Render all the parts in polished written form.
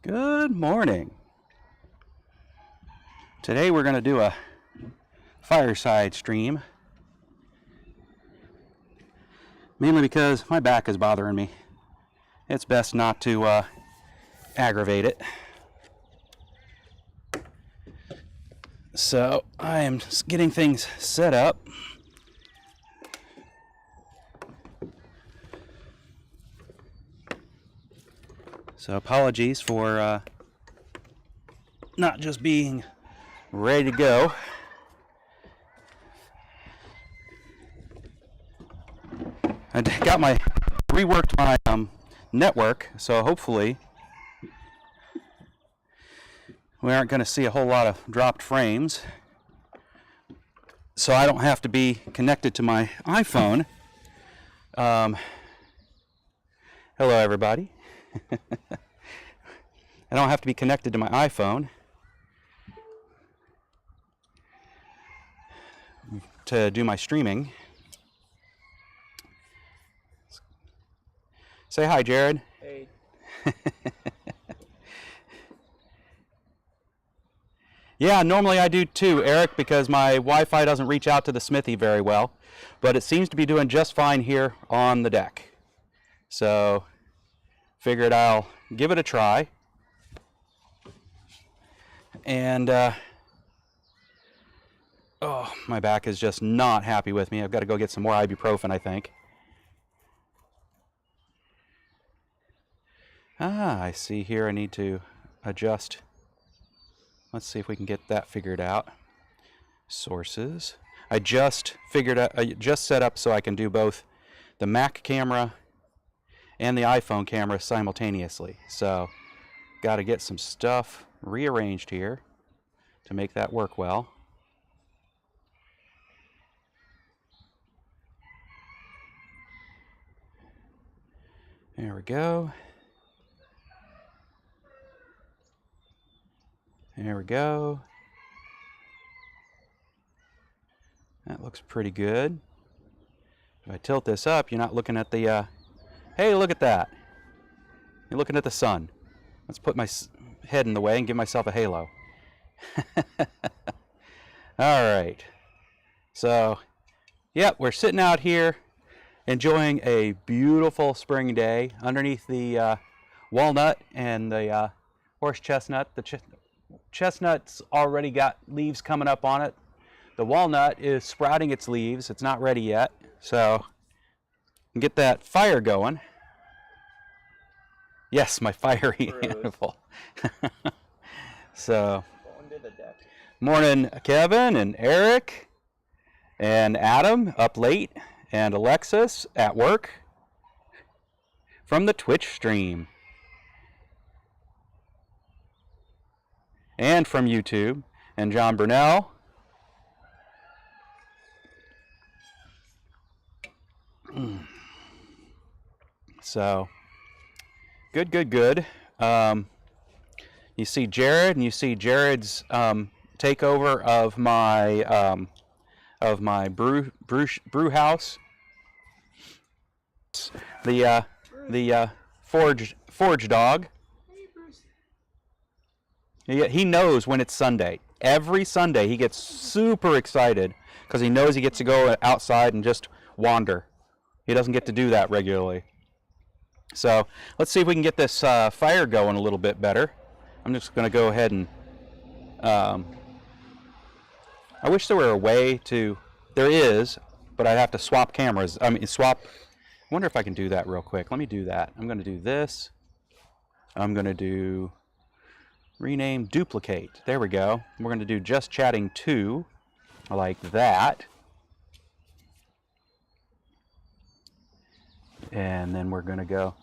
Good morning. Today we're going to do a fireside stream, mainly because my back is bothering me. It's best not to aggravate it. So I am just getting things set up. So apologies for not just being ready to go. I reworked my network, so hopefully we aren't going to see a whole lot of dropped frames. So I don't have to be connected to my iPhone. Hello everybody. I don't have to be connected to my iPhone to do my streaming. Say hi, Jared. Hey. Yeah, normally I do too, Eric, because my Wi-Fi doesn't reach out to the smithy very well, but it seems to be doing just fine here on the deck. So figured I'll give it a try. And oh, my back is just not happy with me. I've got to go get some more ibuprofen, I think. I see here I need to adjust. Let's see if we can get that figured out. Sources. I just set up so I can do both the Mac camera and the iPhone camera simultaneously. So got to get some stuff rearranged here to make that work well. There we go. There we go. That looks pretty good. If I tilt this up, you're not looking at the, hey, look at that. You're looking at the sun. Let's put my head in the way and give myself a halo. All right. So, yep, we're sitting out here enjoying a beautiful spring day underneath the walnut and the horse chestnut. The chestnut's already got leaves coming up on it. The walnut is sprouting its leaves. It's not ready yet. So, get that fire going. Yes, my fiery animal. So, morning, Kevin and Eric and Adam up late, and Alexis at work from the Twitch stream and from YouTube, and John Burnell. So, good. You see Jared, and you see Jared's takeover of my brew house. The forge dog. He knows when it's Sunday. Every Sunday he gets super excited because he knows he gets to go outside and just wander. He doesn't get to do that regularly. So let's see if we can get this fire going a little bit better. I'm just going to go ahead and I wish there were a way to, there is, but I'd have to swap cameras. I wonder if I can do that real quick. Let me do that. I'm going to do this. I'm going to do rename duplicate. There we go. We're going to do just chatting 2 like that. And then we're going to go.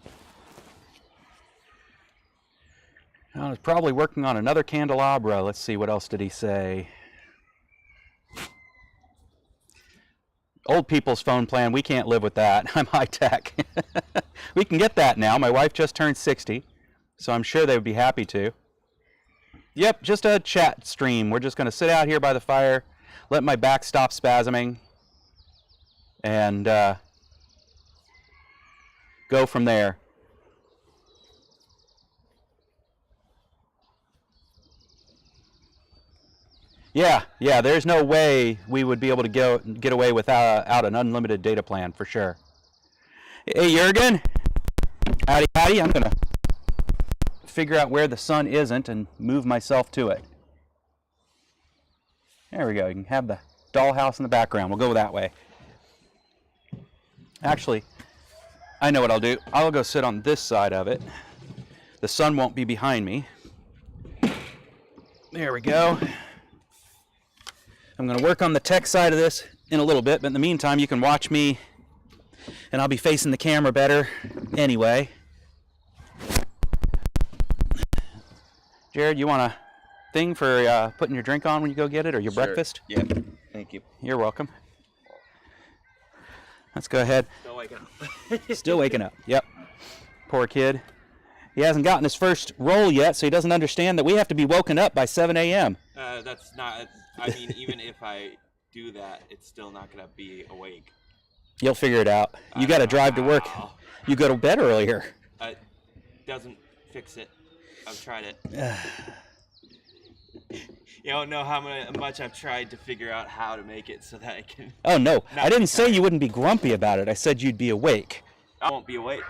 I was probably working on another candelabra. Let's see, what else did he say? Old people's phone plan, we can't live with that. I'm high tech. We can get that now. My wife just turned 60, so I'm sure they would be happy to. Yep, just a chat stream. We're just going to sit out here by the fire, let my back stop spasming, and go from there. Yeah, yeah. There's no way we would be able to get away without out an unlimited data plan for sure. Hey, Jurgen. Howdy, howdy. I'm gonna figure out where the sun isn't and move myself to it. There we go. You can have the dollhouse in the background. We'll go that way. Actually, I know what I'll do. I'll go sit on this side of it. The sun won't be behind me. There we go. I'm going to work on the tech side of this in a little bit, but in the meantime, you can watch me, and I'll be facing the camera better anyway. Jared, you want a thing for putting your drink on when you go get it, or your breakfast? Yeah, thank you. You're welcome. Let's go ahead. Still waking up. Still waking up. Yep. Poor kid. He hasn't gotten his first roll yet, so he doesn't understand that we have to be woken up by 7 a.m. That's not. I mean, even if I do that, it's still not gonna be awake. You'll figure it out. You got to drive to work. You go to bed earlier. Doesn't fix it. I've tried it. You don't know how much I've tried to figure out how to make it so that I can. Oh no, I didn't say you wouldn't be grumpy about it. I said you'd be awake. I won't be awake.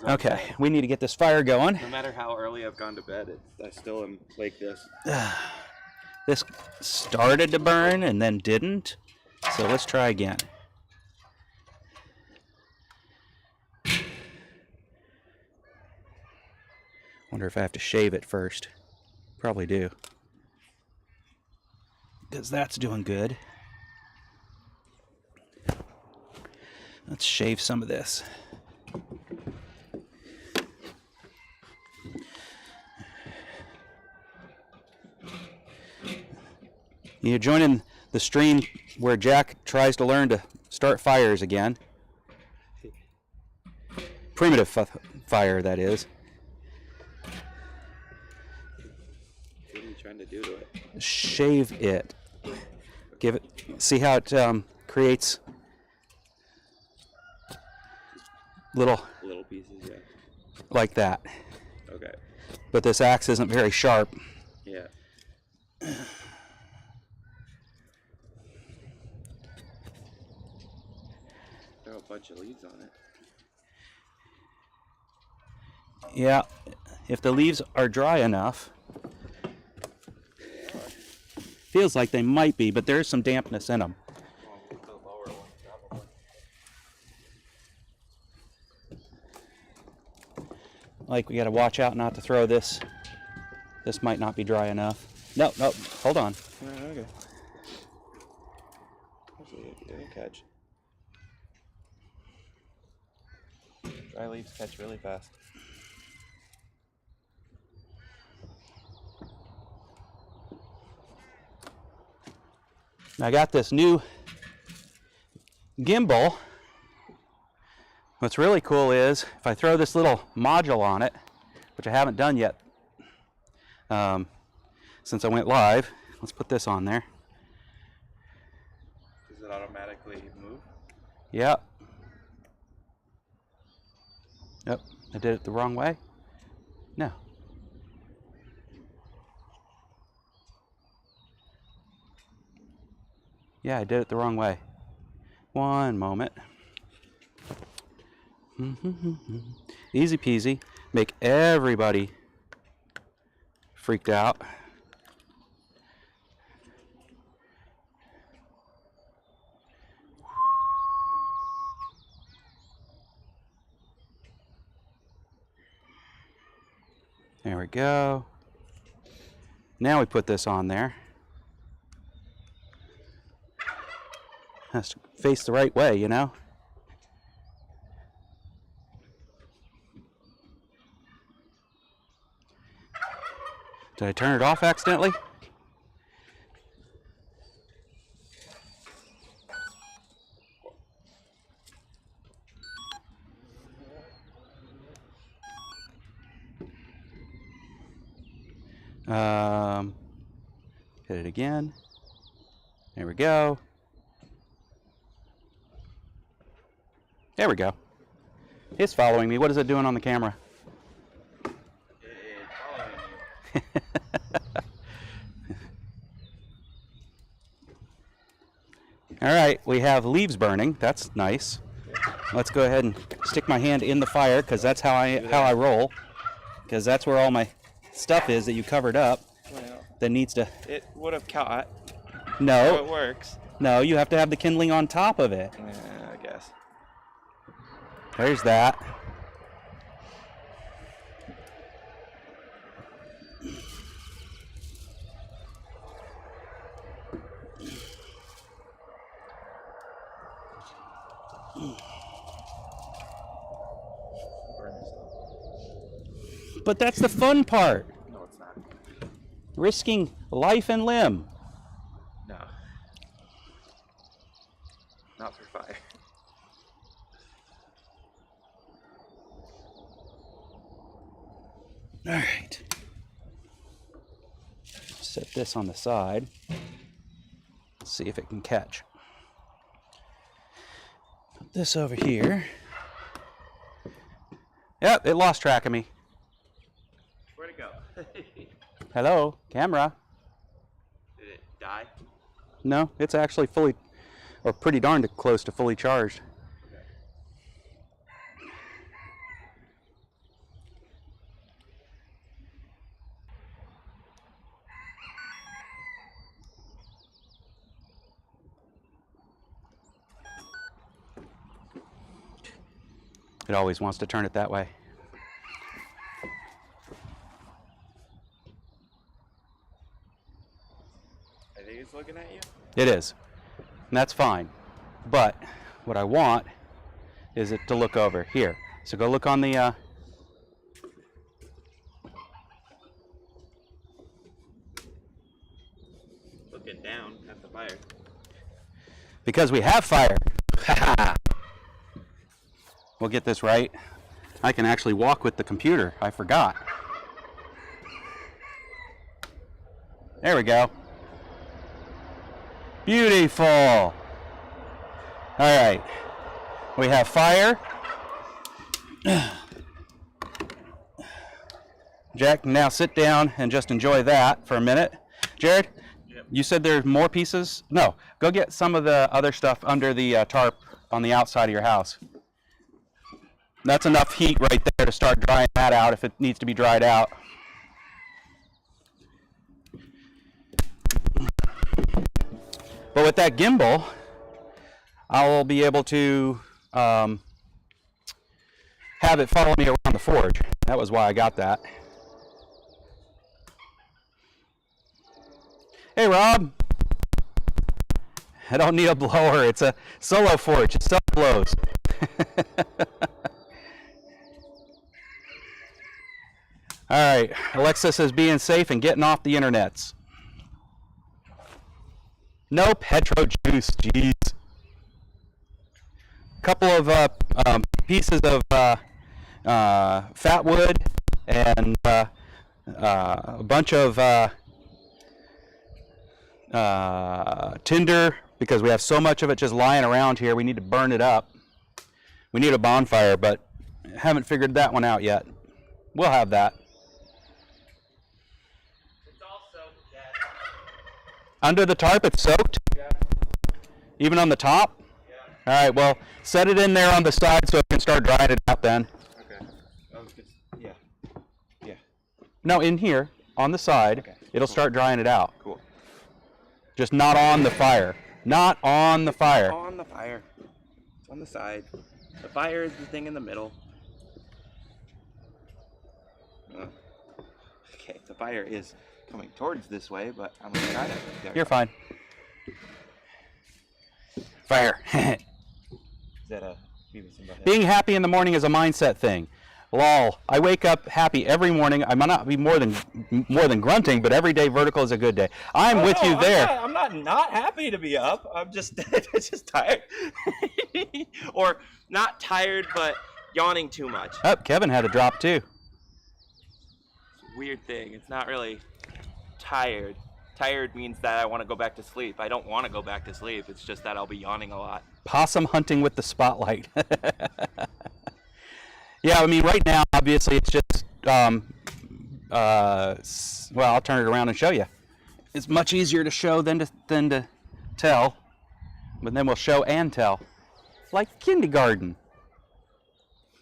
Okay, we need to get this fire going. No matter how early I've gone to bed, I still am like this. This started to burn and then didn't, so let's try again. Wonder if I have to shave it first. Probably do. Because that's doing good. Let's shave some of this. You're joining the stream where Jack tries to learn to start fires again. Primitive fire, that is. What are you trying to do to it? Shave it. Give it. See how it creates little pieces, yeah. Like that. Okay. But this axe isn't very sharp. Yeah. There are a bunch of leaves on it. Yeah, if the leaves are dry enough. Feels like they might be, but there's some dampness in them. The lower one, probably. Like, we got to watch out not to throw this. This might not be dry enough. No, hold on. Okay. Actually, it'll catch. Dry leaves catch really fast. I got this new gimbal. What's really cool is if I throw this little module on it, which I haven't done yet since I went live. Let's put this on there. Does it automatically move? Yep. Yep. I did it the wrong way. No. Yeah, I did it the wrong way. One moment. Easy peasy. Make everybody freaked out. There we go. Now we put this on there. Has to face the right way, you know? Did I turn it off accidentally? Hit it again. There we go. There we go. It's following me. What is it doing on the camera? It's following you. All right, we have leaves burning. That's nice. Let's go ahead and stick my hand in the fire because that's how I roll. Because that's where all my stuff is that you covered up. Well, that needs to. it would have caught. No. So it works. No, you have to have the kindling on top of it. Yeah, I guess. There's that. But that's the fun part. No, it's not. Risking life and limb. No. Not for fire. All right. Set this on the side. Let's see if it can catch. Put this over here. Yep, it lost track of me. Where'd it go? Hello, camera. Did it die? No, it's actually fully, or pretty darn close to fully charged. Okay. It always wants to turn it that way. I think it's looking at you. It is. And that's fine. But what I want is it to look over here. So go look on the Looking down at the fire. because we have fire. We'll get this right. I can actually walk with the computer. I forgot. There we go. Beautiful. All right. We have fire. Jack, now sit down and just enjoy that for a minute. Jared, Yep. you said there's more pieces? No. Go get some of the other stuff under the tarp on the outside of your house. That's enough heat right there to start drying that out if it needs to be dried out. But with that gimbal, I'll be able to have it follow me around the forge. That was why I got that. Hey, Rob. I don't need a blower. It's a solo forge. It self blows. All right, Alexis is being safe and getting off the internets. No petro juice, jeez. Couple of pieces of fat wood and a bunch of tinder because we have so much of it just lying around here. We need to burn it up. We need a bonfire, but haven't figured that one out yet. We'll have that. Under the tarp, it's soaked? Yeah. Even on the top? Yeah. All right, well, set it in there on the side so it can start drying it out then. Okay. Yeah. Yeah. No, in here, on the side, Okay. it'll start drying it out. Cool. Just not on the fire. Not on the fire. On the fire. It's on the side. The fire is the thing in the middle. Okay, the fire is coming towards this way, but I'm gonna try to. You're fine. Fire. Is that a Beavis and Butthead? Being happy in the morning is a mindset thing. Lol. I wake up happy every morning. I might not be more than grunting, but every day vertical is a good day. I'm with you there. I'm not happy to be up. I'm just just tired, or not tired, but yawning too much. Oh, Kevin had a drop too. Weird thing. It's not really tired. Tired means that I want to go back to sleep. I don't want to go back to sleep. It's just that I'll be yawning a lot. Possum hunting with the spotlight. Yeah, I mean, right now, obviously, it's just, well, I'll turn it around and show you. It's much easier to show than to tell. but then we'll show and tell, like kindergarten.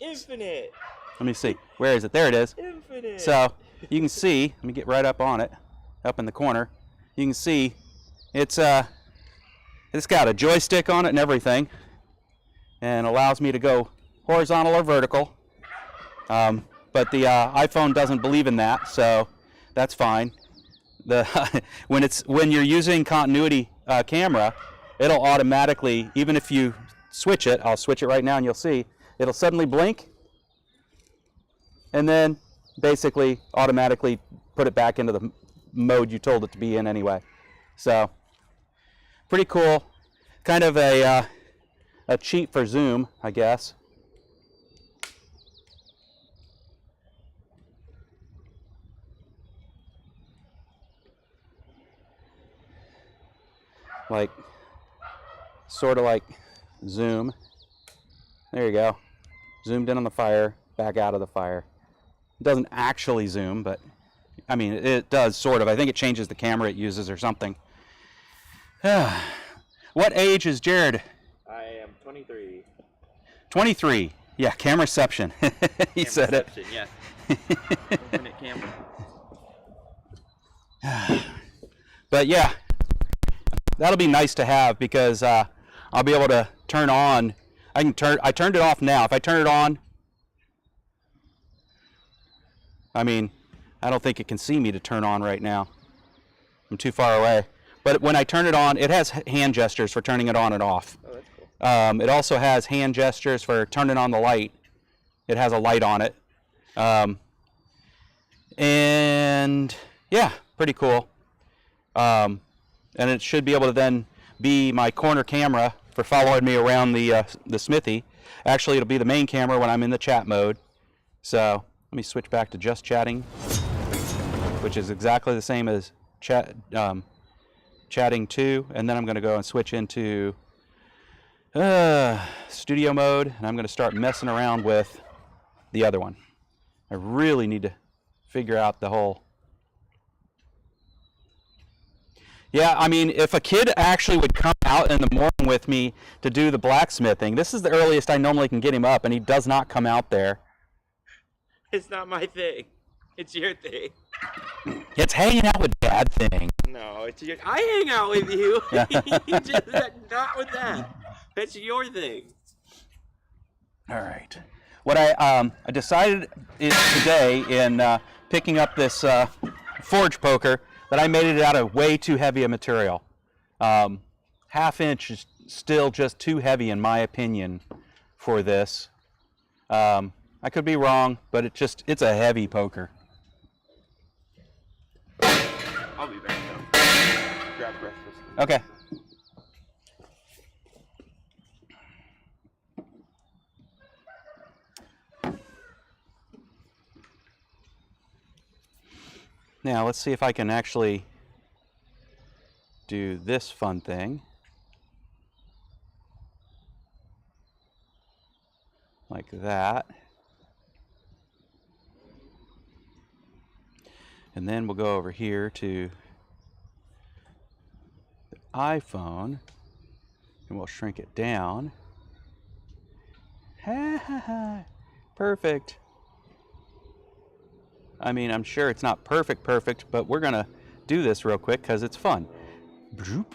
Infinite. Let me see. Where is it? There it is. Infinite. So you can see. Let me get right up on it, up in the corner. You can see it's got a joystick on it and everything, and allows me to go horizontal or vertical. But the iPhone doesn't believe in that, so that's fine. When you're using continuity camera, it'll automatically, even if you switch it, I'll switch it right now and you'll see, it'll suddenly blink and then basically automatically put it back into the mode you told it to be in anyway. So pretty cool. Kind of a cheat for zoom, I guess. Like, sort of like zoom. There you go. Zoomed in on the fire, back out of the fire. It doesn't actually zoom, but I mean, it does sort of. I think it changes the camera it uses or something. What age is Jared? I am 23. 23. Yeah, cameraception. He said it. Yes. Infinite camera. But yeah, that'll be nice to have because I'll be able to turn on. I turned it off now. If I turn it on, I mean, I don't think it can see me to turn on right now. I'm too far away. But when I turn it on, it has hand gestures for turning it on and off. Oh, that's cool. It also has hand gestures for turning on the light. It has a light on it. And yeah, pretty cool. And it should be able to then be my corner camera for following me around the smithy. Actually, it'll be the main camera when I'm in the chat mode. So let me switch back to just chatting, which is exactly the same as chatting 2, and then I'm going to go and switch into studio mode, and I'm going to start messing around with the other one. I really need to figure out the whole. Yeah, I mean, if a kid actually would come out in the morning with me to do the blacksmithing, this is the earliest I normally can get him up, and he does not come out there. It's not my thing. It's your thing. It's hanging out with Dad thing. No, it's your. I hang out with you. Just not with that. That's your thing. All right. What I decided is today in picking up this forge poker that I made it out of way too heavy a material. 1/2 inch is still just too heavy in my opinion for this. I could be wrong, but it's a heavy poker. I'll be back though. Grab breakfast. Okay. Now let's see if I can actually do this fun thing. Like that. And then we'll go over here to the iPhone and we'll shrink it down. Ha ha ha. Perfect. I mean, I'm sure it's not perfect, but we're gonna do this real quick because it's fun. Broop.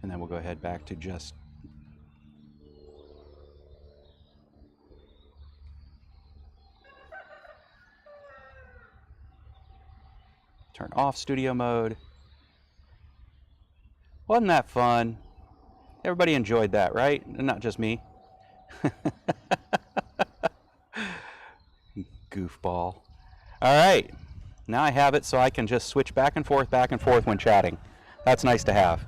And then we'll go ahead back to just turn off studio mode. Wasn't that fun? Everybody enjoyed that, right? Not just me. Goofball. All right. Now I have it so I can just switch back and forth when chatting. That's nice to have.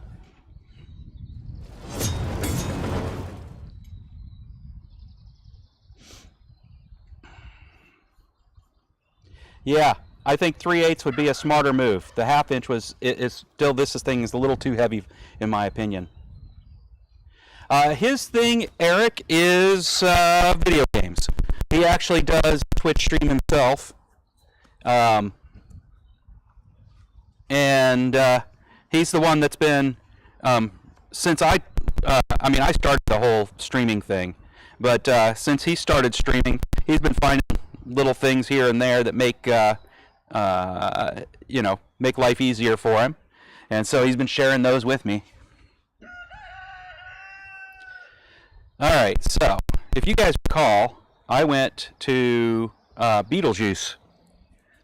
Yeah, I think 3/8 would be a smarter move. The 1/2 inch this thing is a little too heavy in my opinion. His thing, Eric, is video games. He actually does Twitch stream himself. and he's the one that's been since I started the whole streaming thing, but since he started streaming, he's been finding little things here and there that make make life easier for him, and so he's been sharing those with me. All right, so if you guys recall, I went to Beetlejuice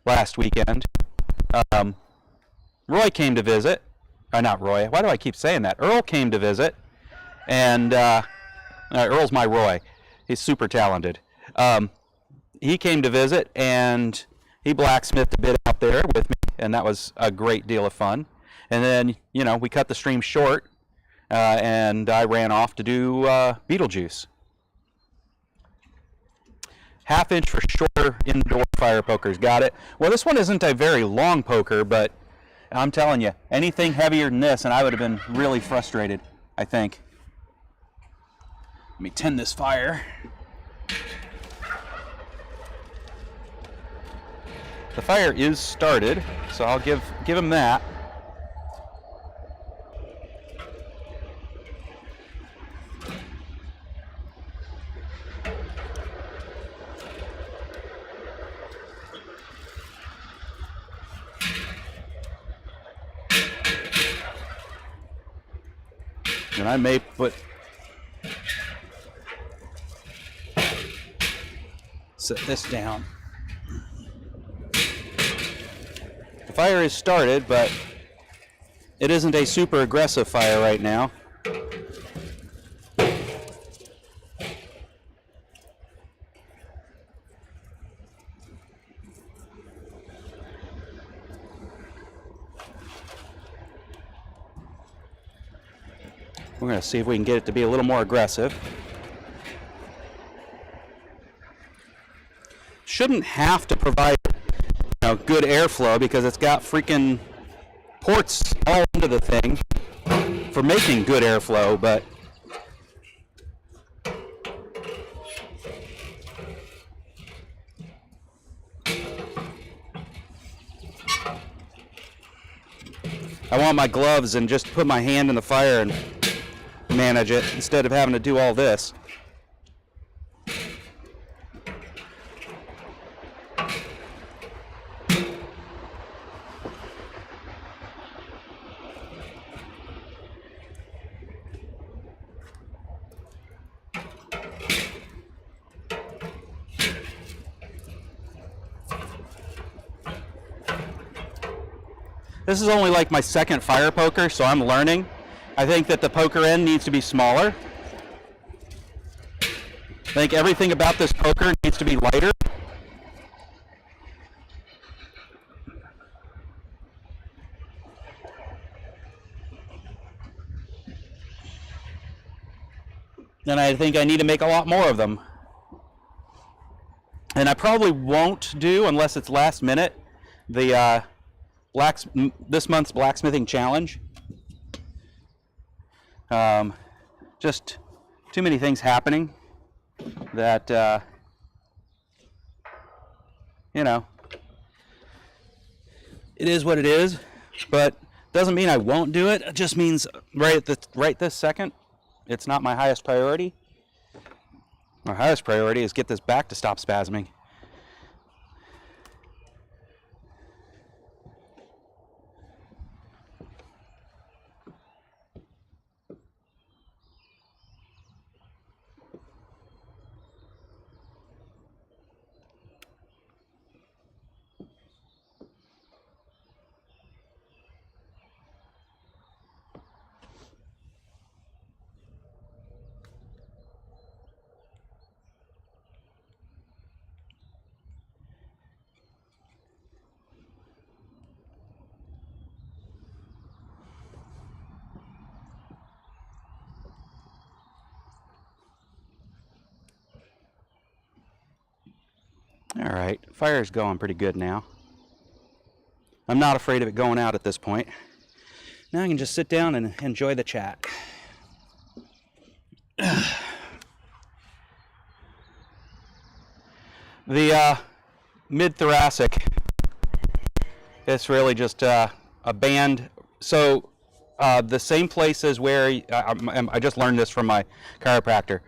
last weekend. Roy came to visit. Not Roy. Why do I keep saying that? Earl came to visit, and Earl's my Roy. He's super talented. He came to visit, and he blacksmithed a bit out there with me, and that was a great deal of fun. And then, we cut the stream short, and I ran off to do Beetlejuice. Half-inch for shorter indoor fire pokers. Got it. Well, this one isn't a very long poker, but I'm telling you, anything heavier than this, and I would have been really frustrated, I think. Let me tend this fire. The fire is started, so I'll give him that. And I may set this down. The fire is started, but it isn't a super aggressive fire right now. We're going to see if we can get it to be a little more aggressive. Shouldn't have to provide good airflow because it's got freaking ports all into the thing for making good airflow, but I want my gloves and just put my hand in the fire and manage it instead of having to do all this. This is only like my second fire poker, so I'm learning. I think that the poker end needs to be smaller. I think everything about this poker needs to be lighter. And I think I need to make a lot more of them. And I probably won't do, unless it's last minute, the this month's blacksmithing challenge. Just too many things happening that it is what it is, but doesn't mean I won't do it. It just means right this second it's not my highest priority. My highest priority is get this back to stop spasming. All right, fire's going pretty good now. I'm not afraid of it going out at this point. Now I can just sit down and enjoy the chat. The mid-thoracic, it's really just a band. So the same places where I just learned this from my chiropractor.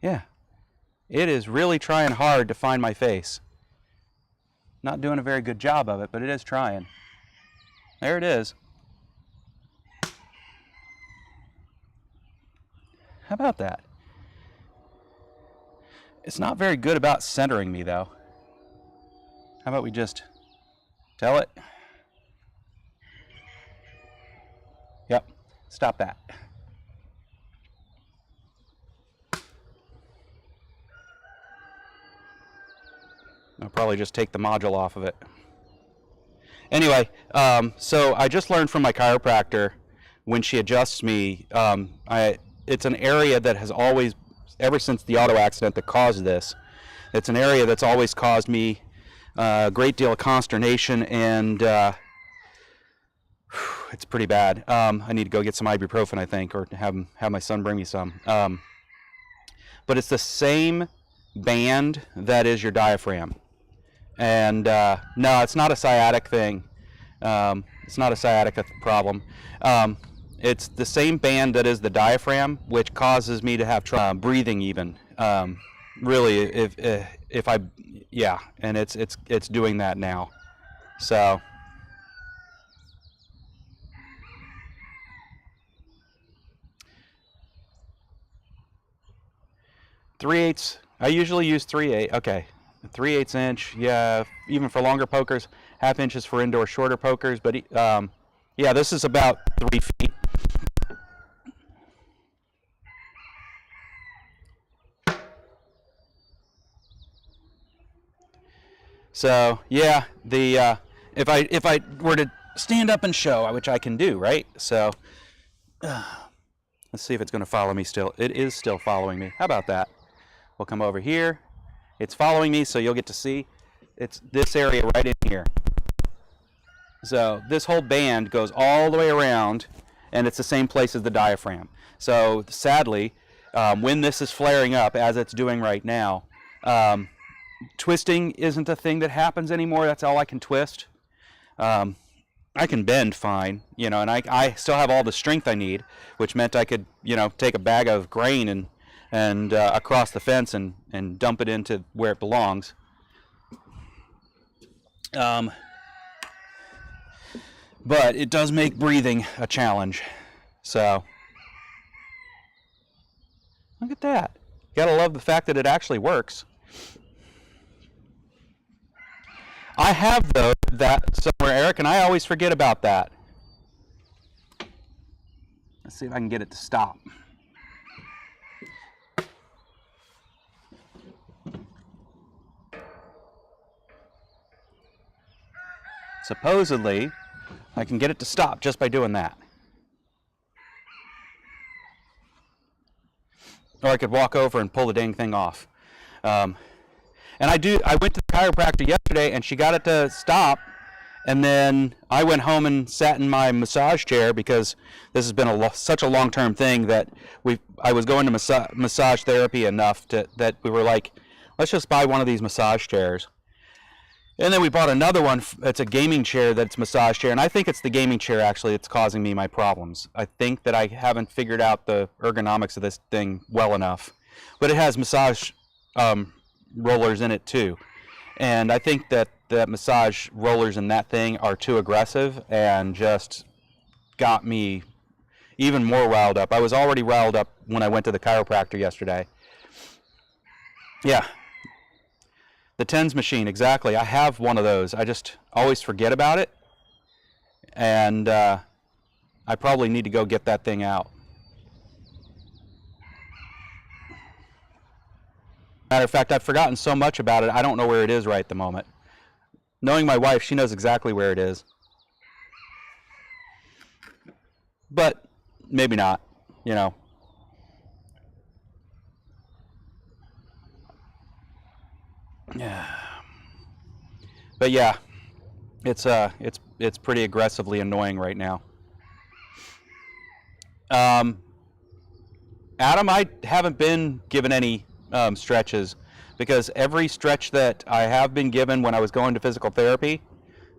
Yeah, it is really trying hard to find my face. Not doing a very good job of it, but it is trying. There it is. How about that? It's not very good about centering me, though. How about we just tell it? Yep, stop that. I'll probably just take the module off of it. Anyway, so I just learned from my chiropractor when she adjusts me, it's an area that has always, ever since the auto accident that caused this, it's an area that's always caused me a great deal of consternation, and it's pretty bad. I need to go get some ibuprofen, I think, or have my son bring me some. But it's the same band that is your diaphragm. And no, it's not a sciatic thing. It's not a sciatica problem. It's the same band that is the diaphragm, which causes me to have trouble breathing even. Really, if I, yeah, and it's doing that now. So. Three-eighths. I usually use 3/8. Okay, 3/8 inch. Yeah, even for longer pokers, 1/2 inches for indoor shorter pokers. But yeah, this is about 3 feet. So yeah, the if I were to stand up and show, which I can do, right? So let's see if it's going to follow me still. It is still following me. How about that? We'll come over here. It's following me, so you'll get to see. It's this area right in here. So this whole band goes all the way around, and it's the same place as the diaphragm. So sadly, when this is flaring up, as it's doing right now, twisting isn't a thing that happens anymore. That's all I can twist. I can bend fine, you know, and I still have all the strength I need, which meant I could, you know, take a bag of grain and across the fence and dump it into where it belongs. But it does make breathing a challenge. So look at that. You gotta love the fact that it actually works. I have though that somewhere, Eric, and I always forget about that. Let's see if I can get it to stop. Supposedly, I can get it to stop just by doing that. Or I could walk over and pull the dang thing off. And I went to the chiropractor yesterday, and she got it to stop. And then I went home and sat in my massage chair because this has been such a long-term thing that I was going to massage therapy enough that we were like, let's just buy one of these massage chairs. And then we bought another one. It's a gaming chair that's massage chair, and I think it's the gaming chair actually that's causing me my problems. I think that I haven't figured out the ergonomics of this thing well enough. But it has massage rollers in it too. And I think that the massage rollers in that thing are too aggressive and just got me even more riled up. I was already riled up when I went to the chiropractor yesterday. Yeah. The TENS machine, exactly. I have one of those. I just always forget about it. And I probably need to go get that thing out. Matter of fact, I've forgotten so much about it, I don't know where it is right at the moment. Knowing my wife, she knows exactly where it is. But maybe not, you know. Yeah. But yeah, it's pretty aggressively annoying right now. Adam, I haven't been given any stretches, because every stretch that I have been given when I was going to physical therapy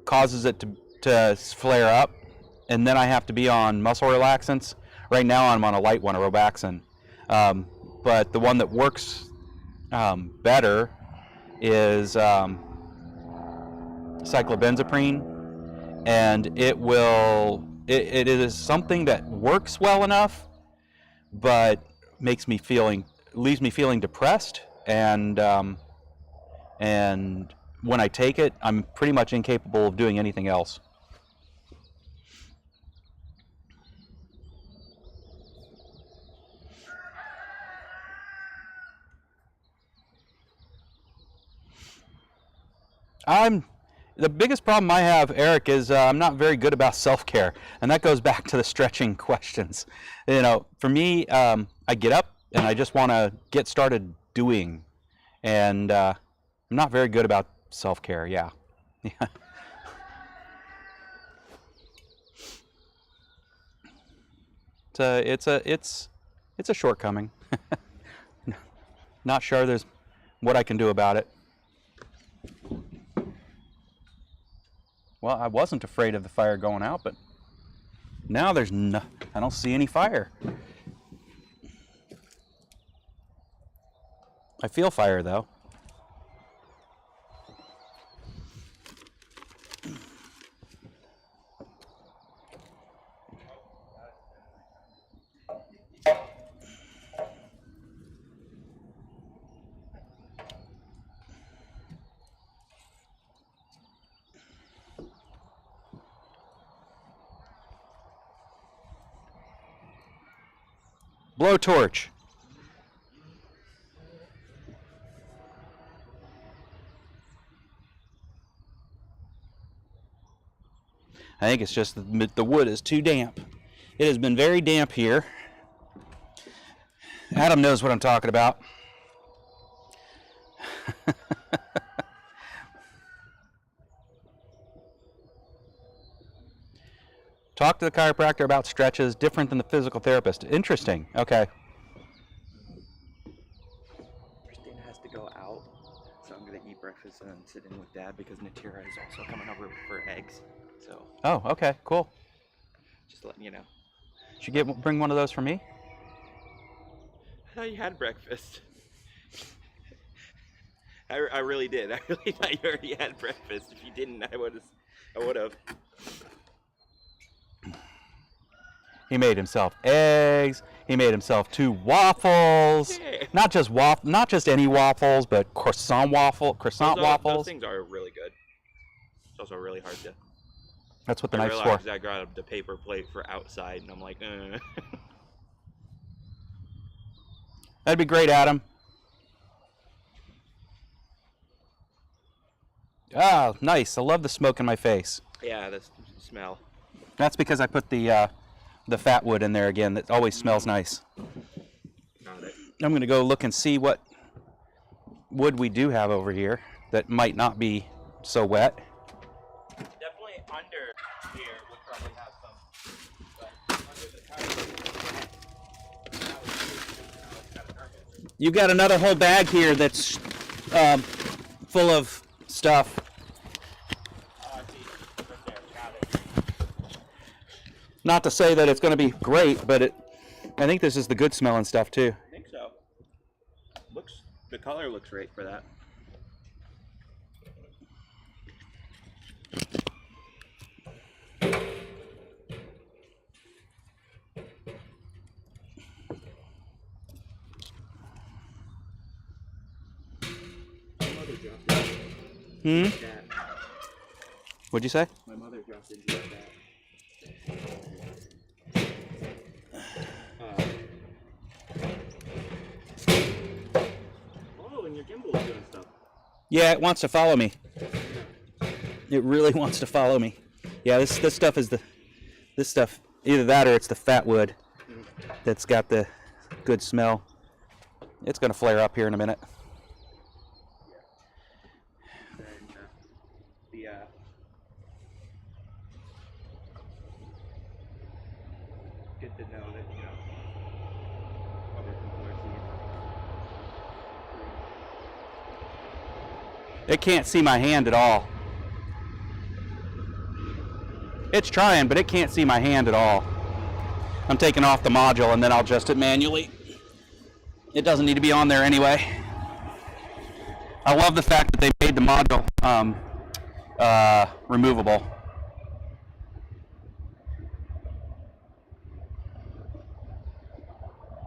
causes it to flare up, and then I have to be on muscle relaxants. Right now I'm on a light one, a Robaxin, but the one that works better is cyclobenzaprine, and it is something that works well enough, but leaves me feeling depressed, and when I take it, I'm pretty much incapable of doing anything else. The biggest problem I have, Eric, is I'm not very good about self-care, and that goes back to the stretching questions. You know, for me, I get up and I just want to get started doing, and I'm not very good about self-care. Yeah, yeah. It's a shortcoming. Not sure there's what I can do about it. Well, I wasn't afraid of the fire going out, but now I don't see any fire. I feel fire though. Blowtorch. I think it's just the wood is too damp. It has been very damp here. Adam knows what I'm talking about. Talk to the chiropractor about stretches different than the physical therapist. Interesting. Okay. Christina has to go out, so I'm gonna eat breakfast and then sit in with Dad because Natira is also coming over for eggs. So. Oh, okay, cool. Just letting you know. Should you bring one of those for me? I thought you had breakfast. I really did. I really thought you already had breakfast. If you didn't, I would have. He made himself eggs. He made himself 2 waffles. Yeah. Not just any waffles, but croissant waffles. Those things are really good. It's also really hard to. That's what the I knife's for. realized I grabbed the paper plate for outside, and I'm like, That'd be great, Adam. Ah, nice. I love the smoke in my face. Yeah, the smell. That's because I put the fat wood in there again. That always smells nice. Got it. I'm going to go look and see what wood we do have over here that might not be so wet. Definitely under here would probably have some, but under the carpet. You've got another whole bag here that's full of stuff. Oh, I see. Right there. Got it. Not to say that it's going to be great, but I think this is the good smelling stuff too. I think so. The color looks great for that. What'd you say? My mother dropped into that. Oh, and your gimbal is doing stuff. Yeah, it wants to follow me. It really wants to follow me. Yeah, this stuff is this stuff. Either that or it's the fat wood that's got the good smell. It's gonna flare up here in a minute. Good to know that, other people are seeing It can't see my hand at all. It's trying, but it can't see my hand at all. I'm taking off the module and then I'll adjust it manually. It doesn't need to be on there anyway. I love the fact that they made the module removable.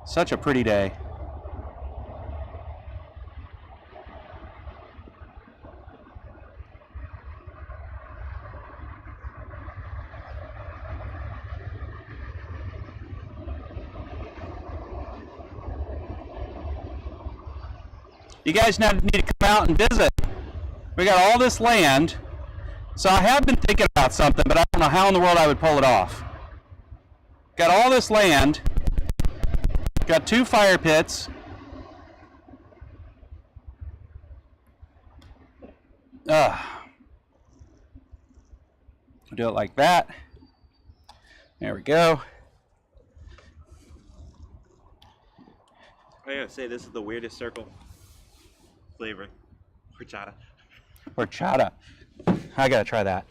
Such a pretty day. You guys now need to come out and visit. We got all this land, so I have been thinking about something, but I don't know how in the world I would pull it off. Got all this land, got 2 fire pits. Do it like that. There we go. I gotta say, this is the weirdest circle flavor. Horchata. Horchata. I gotta try that.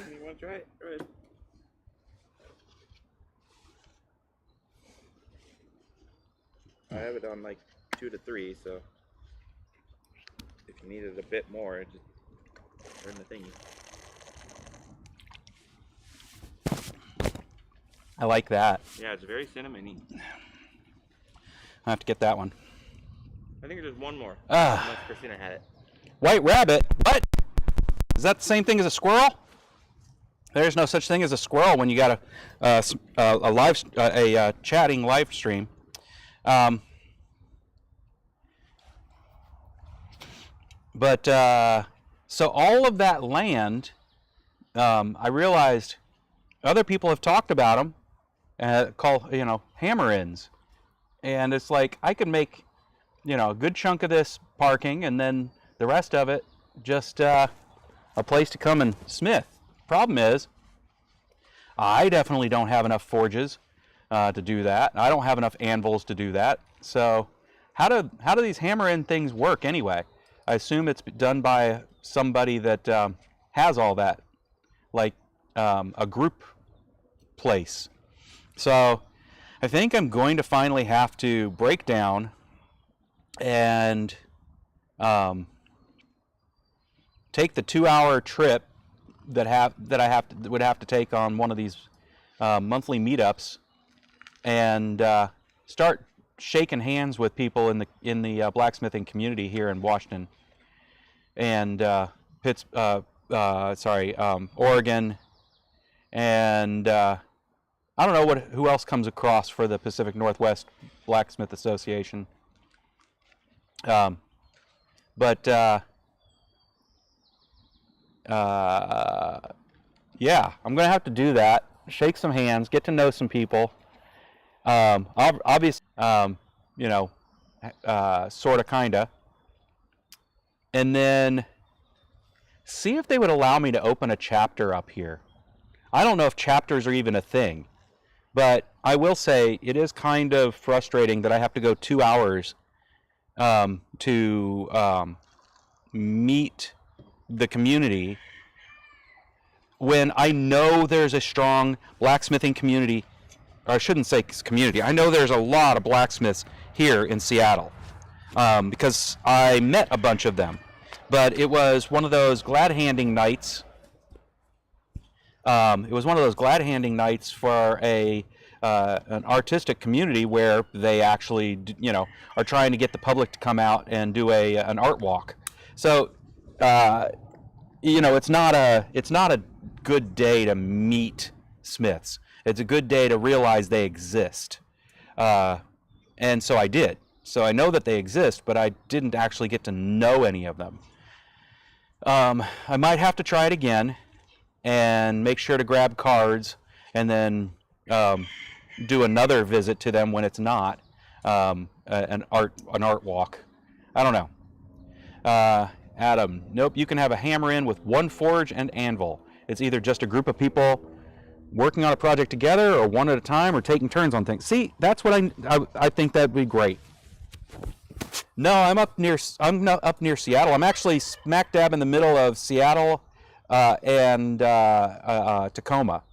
You wanna try it? Right. I have it on like 2 to 3, so if you needed a bit more, just turn the thingy. I like that. Yeah, it's very cinnamony. I have to get that one. I think there's one more. Unless Christina had it. White rabbit? What? Is that the same thing as a squirrel? There's no such thing as a squirrel when you got a chatting live stream. So all of that land, I realized other people have talked about them, called hammer-ins, and it's like I could make a good chunk of this parking, and then the rest of it just a place to come and smith. Problem is, I definitely don't have enough forges to do that. I don't have enough anvils to do that. So how do these hammer-in things work anyway? I assume it's done by somebody that has all that, like a group place. So I think I'm going to finally have to break down and take the 2-hour trip that I would have to take on one of these monthly meetups, and start shaking hands with people in the blacksmithing community here in Washington and Oregon, and I don't know who else comes across for the Pacific Northwest Blacksmith Association. Yeah, I'm gonna have to do that. Shake some hands, get to know some people. Obviously, sorta, kinda, and then see if they would allow me to open a chapter up here. I don't know if chapters are even a thing, but I will say it is kind of frustrating that I have to go 2 hours to meet the community when I know there's a strong blacksmithing community, or I shouldn't say community. I know there's a lot of blacksmiths here in Seattle because I met a bunch of them, but it was one of those glad-handing nights. It was one of those glad-handing nights for an artistic community where they actually, are trying to get the public to come out and do an art walk. So, it's not a good day to meet smiths. It's a good day to realize they exist. And so I did. So I know that they exist, but I didn't actually get to know any of them. I might have to try it again and make sure to grab cards, and then do another visit to them when it's not an art walk. I don't know. Adam, nope, you can have a hammer-in with 1 forge and anvil. It's either just a group of people working on a project together, or one at a time, or taking turns on things. See, that's what I think that'd be great. No, I'm not up near Seattle. I'm actually smack dab in the middle of Seattle and Tacoma.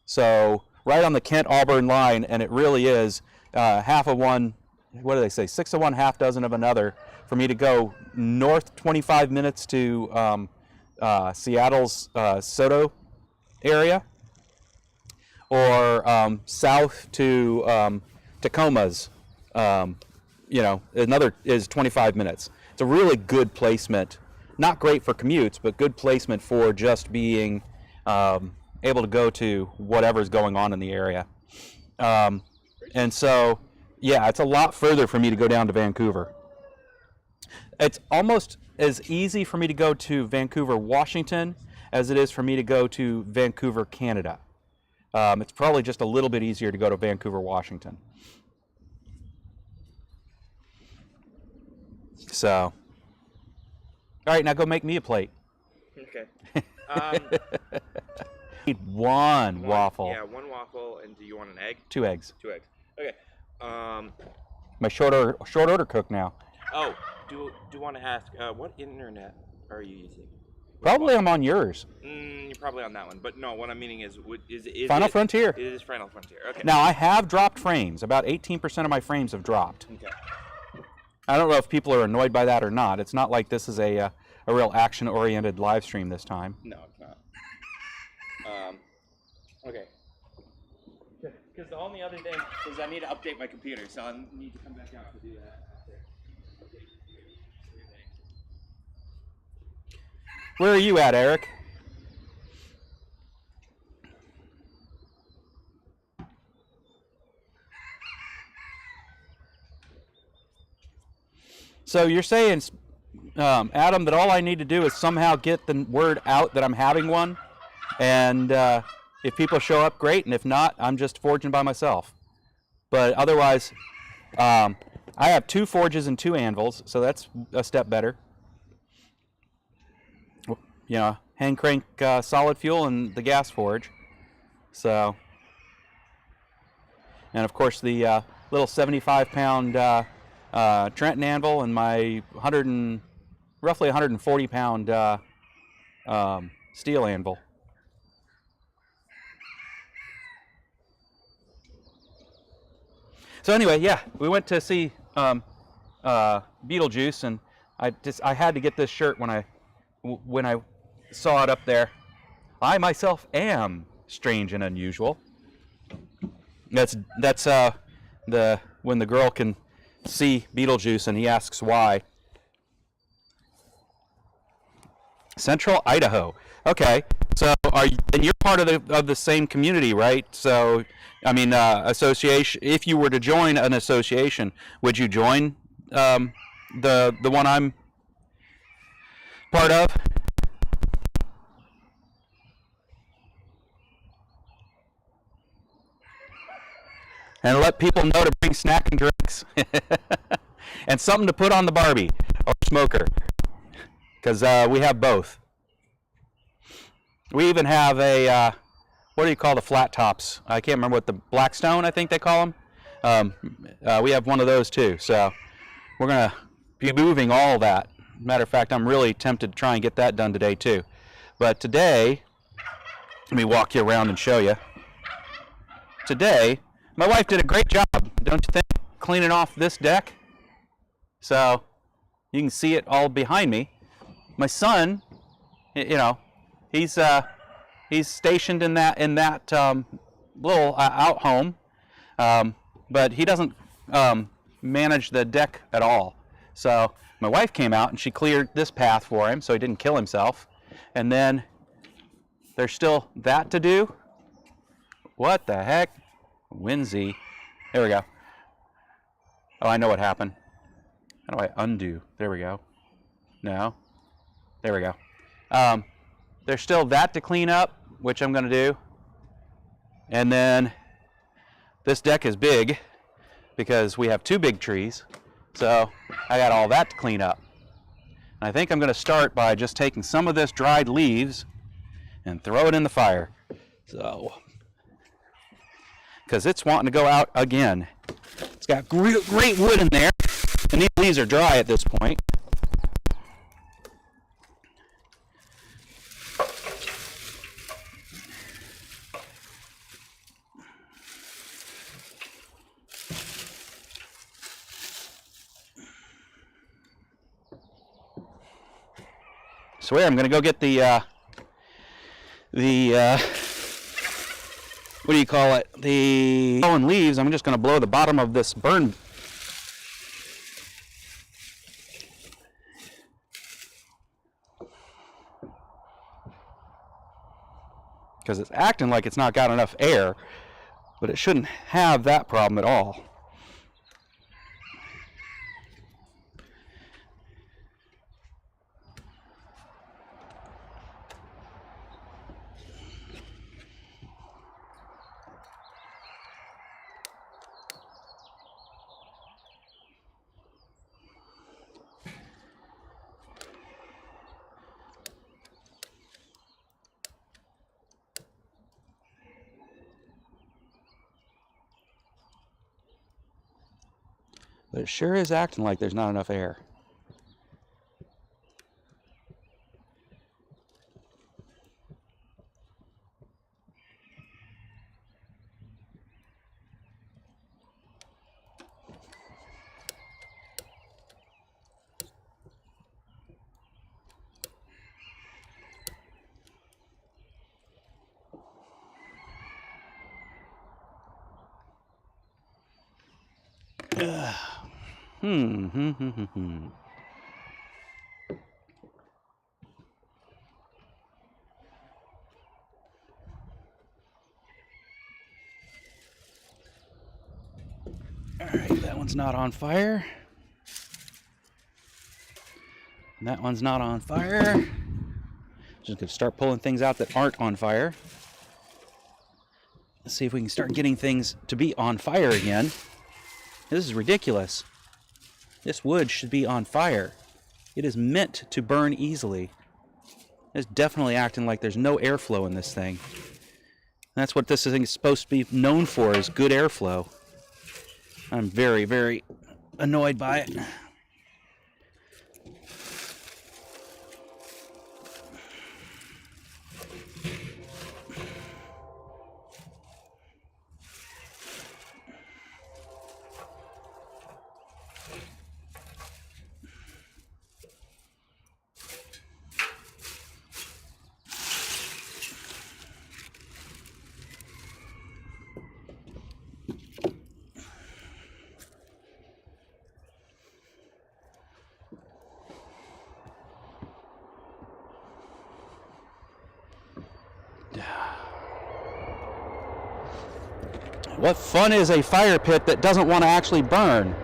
So right on the Kent-Auburn line, and it really is half of one. What do they say? 6 of one, half dozen of another. For me to go north 25 minutes to Seattle's Soto area, or south to Tacoma's. Another is 25 minutes. It's a really good placement. Not great for commutes, but good placement for just being able to go to whatever's going on in the area. And so, yeah, it's a lot further for me to go down to Vancouver. It's almost as easy for me to go to Vancouver, Washington, as it is for me to go to Vancouver, Canada. It's probably just a little bit easier to go to Vancouver, Washington. So, all right, now go make me a plate. Okay. Need one waffle. Yeah, one waffle, and do you want an egg? 2 eggs. 2 eggs. Okay. My short order cook now. Oh, do want to ask what internet are you using? Probably I'm on yours. You're probably on that one, but no. What I'm meaning is Final Frontier. It is Final Frontier. Okay. Now I have dropped frames. About 18% of my frames have dropped. Okay. I don't know if people are annoyed by that or not. It's not like this is a real action-oriented live stream this time. No, it's not. Okay. Because the only other thing is I need to update my computer, so I need to come back out to do that after. Where are you at, Eric? So you're saying, Adam, that all I need to do is somehow get the word out that I'm having one, and if people show up, great, and if not, I'm just forging by myself. But otherwise, I have 2 forges and 2 anvils, so that's a step better. Hand crank solid fuel and the gas forge. So, and of course the little 75-pound Trenton anvil and my roughly 140-pound steel anvil. So anyway, yeah, we went to see Beetlejuice, and I had to get this shirt when I saw it up there. I myself am strange and unusual. That's when the girl can see Beetlejuice and he asks why. Central Idaho. Okay, so and you're part of the same community, right? So, I mean, association. If you were to join an association, would you join the one I'm part of? And let people know to bring snack and drinks. And something to put on the Barbie or smoker. Because we have both. We even have a, what do you call the flat tops? I can't remember what the Blackstone, I think they call them. We have one of those too. So we're going to be moving all that. Matter of fact, I'm really tempted to try and get that done today too. But today, let me walk you around and show you. Today, my wife did a great job, don't you think, cleaning off this deck? So you can see it all behind me. My son, he's stationed in that little out home, but he doesn't manage the deck at all. So my wife came out and she cleared this path for him so he didn't kill himself. And then there's still that to do. What the heck? Winsy. There we go. Oh, I know what happened. How do I undo? There we go. No. There we go. There's still that to clean up, which I'm going to do. And then this deck is big because we have 2 big trees. So I got all that to clean up. And I think I'm going to start by just taking some of this dried leaves and throw it in the fire. So, because it's wanting to go out again. It's got great wood in there. And these leaves are dry at this point. Swear, I'm gonna go get the what do you call it? The fallen leaves. I'm just gonna blow the bottom of this burn. Because it's acting like it's not got enough air, but it shouldn't have that problem at all. But it sure is acting like there's not enough air. Alright, that one's not on fire. And that one's not on fire. Just gonna start pulling things out that aren't on fire. Let's see if we can start getting things to be on fire again. This is ridiculous. This wood should be on fire. It is meant to burn easily. It's definitely acting like there's no airflow in this thing. And that's what this thing is supposed to be known for, is good airflow. I'm very, very annoyed by it. What fun is a fire pit that doesn't want to actually burn?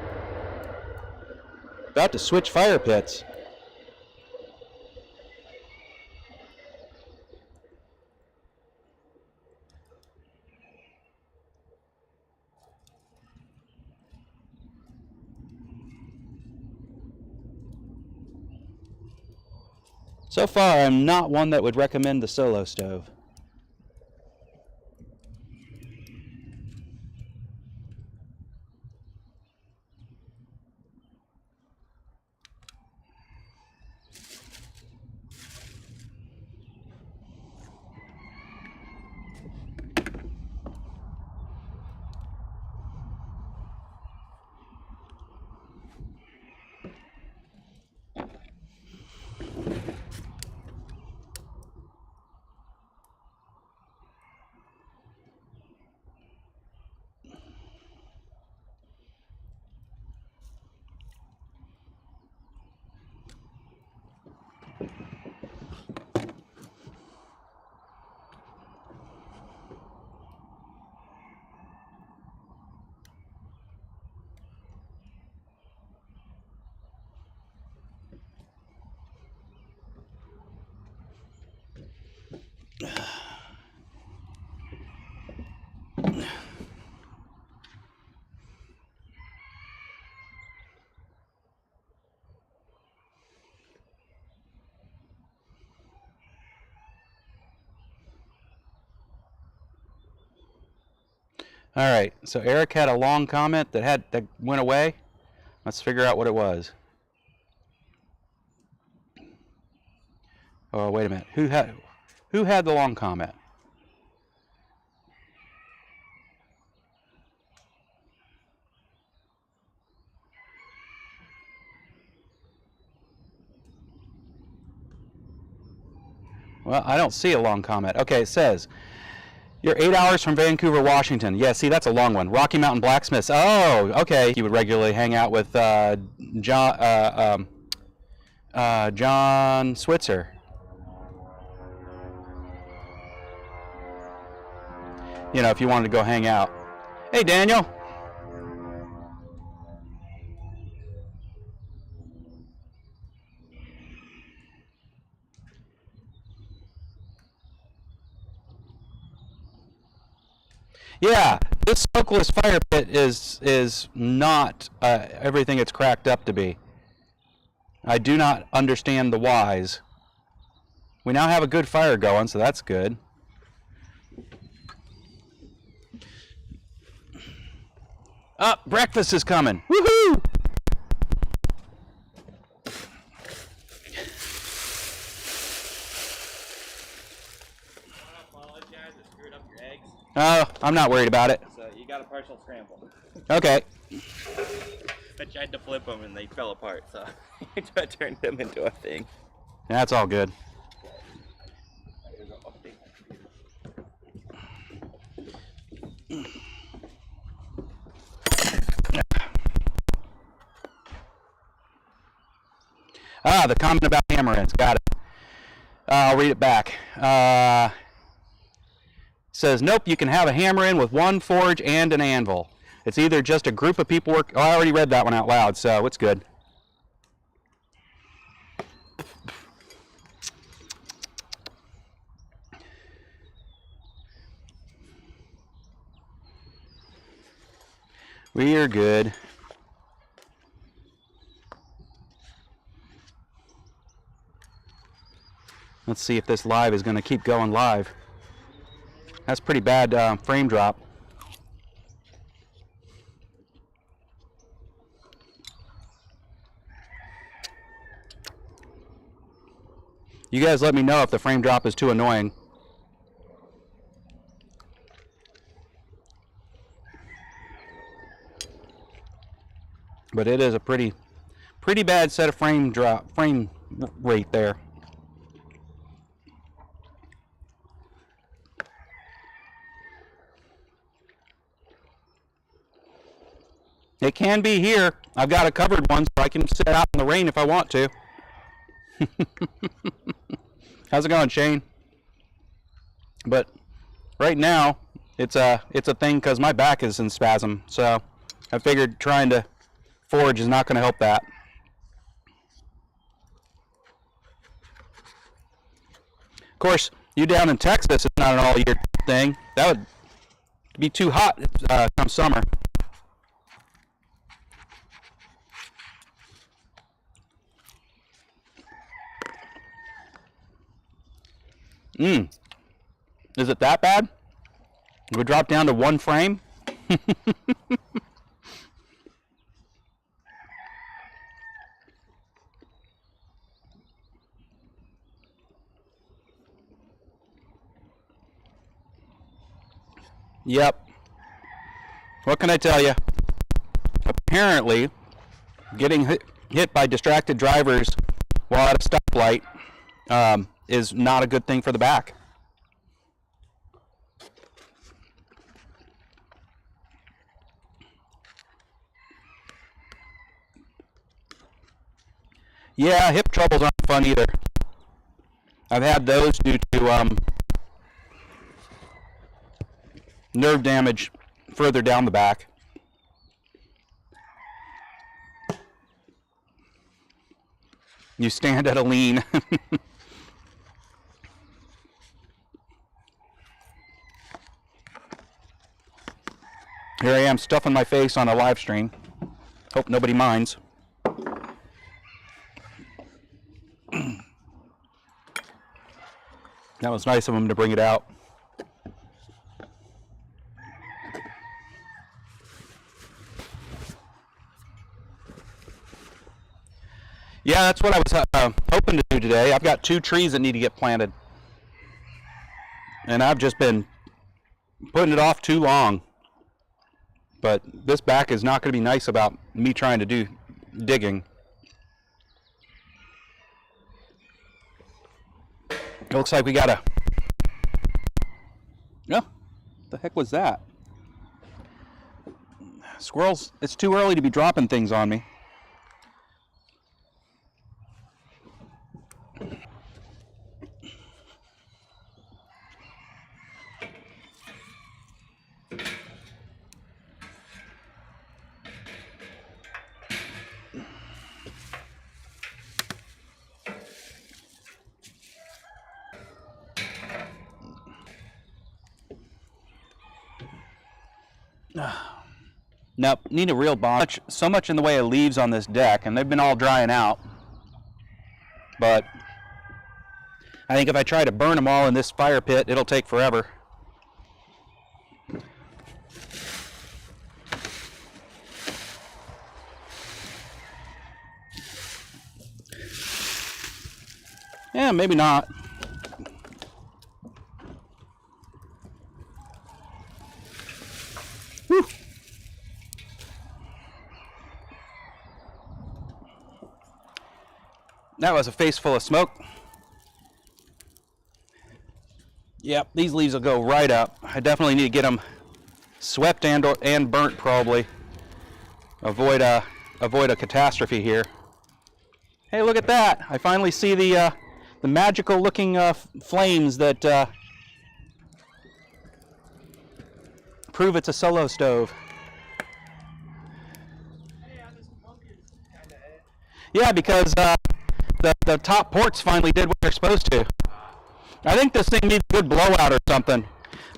About to switch fire pits. So far, I'm not one that would recommend the solo stove. All right, so Eric had a long comment that went away. Let's figure out what it was. Oh, wait a minute. Who had the long comment? Well, I don't see a long comment. Okay, it says, you're 8 hours from Vancouver, Washington. Yeah, see, that's a long one. Rocky Mountain Blacksmiths. Oh, okay. You would regularly hang out with John Switzer. You know, if you wanted to go hang out. Hey, Daniel. Yeah, this smokeless fire pit is not everything it's cracked up to be. I do not understand the whys. We now have a good fire going, so that's good. Breakfast is coming. Woohoo! Oh, I'm not worried about it. So you got a partial scramble. Okay. I tried to flip them and they fell apart, so I turned them into a thing. That's all good. The comment about hammer-ins. Got it. I'll read it back. Says, nope, you can have a hammer-in with one forge and an anvil. It's either just a group of people work. Oh, I already read that one out loud, so it's good. We are good. Let's see if this live is going to keep going live. That's pretty bad frame drop. You guys let me know if the frame drop is too annoying. But it is a pretty bad set of frame rate there. It can be here. I've got a covered one so I can sit out in the rain if I want to. How's it going, Shane? But right now it's a thing because my back is in spasm, so I figured trying to forge is not going to help that. Of course, you down in Texas, it's not an all-year thing. That would be too hot come summer. Is it that bad? We drop down to one frame? Yep. What can I tell you? Apparently, getting hit by distracted drivers while at a stoplight is not a good thing for the back. Yeah, hip troubles aren't fun either. I've had those due to nerve damage further down the back. You stand at a lean. Here I am stuffing my face on a live stream. Hope nobody minds. That was nice of him to bring it out. Yeah, that's what I was hoping to do today. I've got 2 trees that need to get planted. And I've just been putting it off too long. But this back is not going to be nice about me trying to do digging. It looks like we got a... Oh, the heck was that? Squirrels, it's too early to be dropping things on me. Nope, need a real bomb. So much in the way of leaves on this deck, and they've been all drying out. But I think if I try to burn them all in this fire pit, it'll take forever. Yeah, maybe not. Whew. That was a face full of smoke. Yep, these leaves will go right up. I definitely need to get them swept and burnt probably. Avoid a catastrophe here. Hey, look at that! I finally see the magical looking flames that prove it's a solo stove. Yeah, because the top ports finally did what they're supposed to. I think this thing needs a good blowout or something.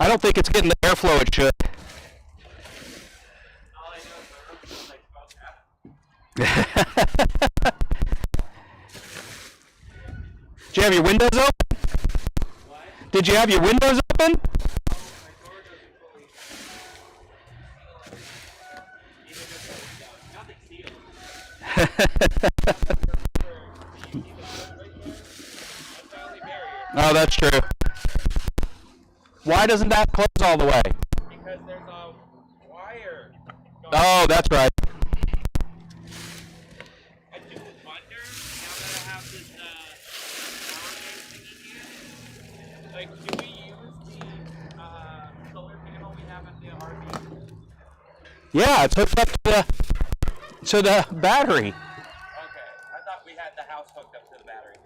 I don't think it's getting the airflow it should. Did you have your windows open? What? Did you have your windows open? Oh, that's true. Why doesn't that close all the way? Because there's a wire. Oh, that's right. I do wonder, now that I have this power thing in here, like, do we use the solar panel we have at the RV? Yeah, it's hooked up to the battery. Okay, I thought we had the house hooked up to the battery.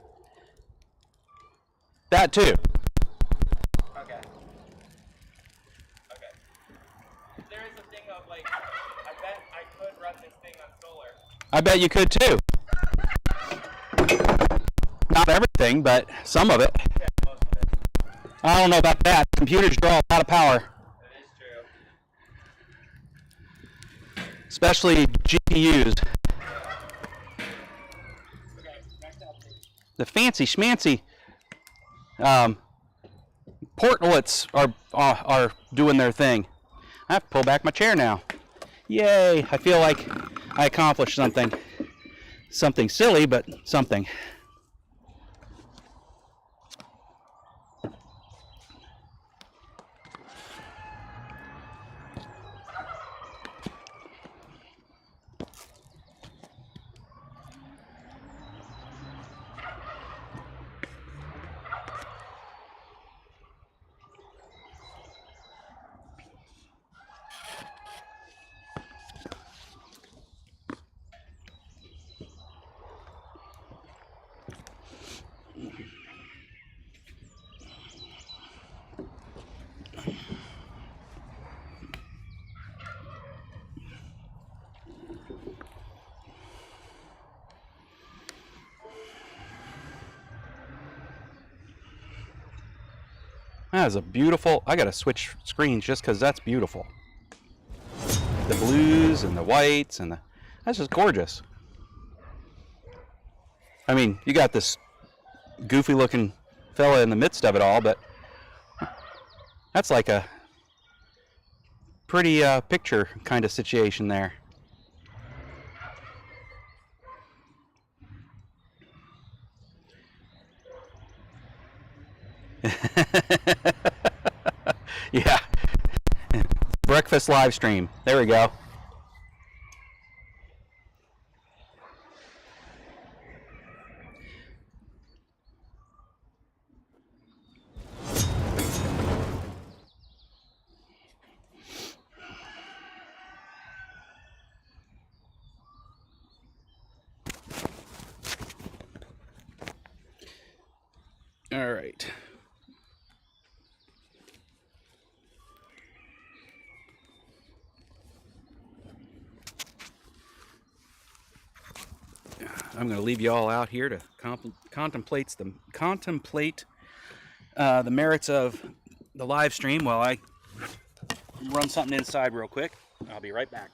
That too. Okay. Okay. There is a thing of like, I bet I could run this thing on solar. I bet you could too. Not everything, but some of it. Yeah, most of it. I don't know about that. Computers draw a lot of power. That is true. Especially GPUs. Okay, next up, please. The fancy schmancy portlets are doing their thing. I have to pull back my chair now. Yay! I feel like I accomplished something. Something silly, but something. That is a beautiful, I gotta switch screens just because that's beautiful. The blues and the whites and that's just gorgeous. I mean, you got this goofy looking fella in the midst of it all, but that's like a pretty picture kind of situation there. Yeah, breakfast live stream. There we go. All right. I'm going to leave you all out here to contemplate the merits of the live stream while I run something inside real quick. I'll be right back.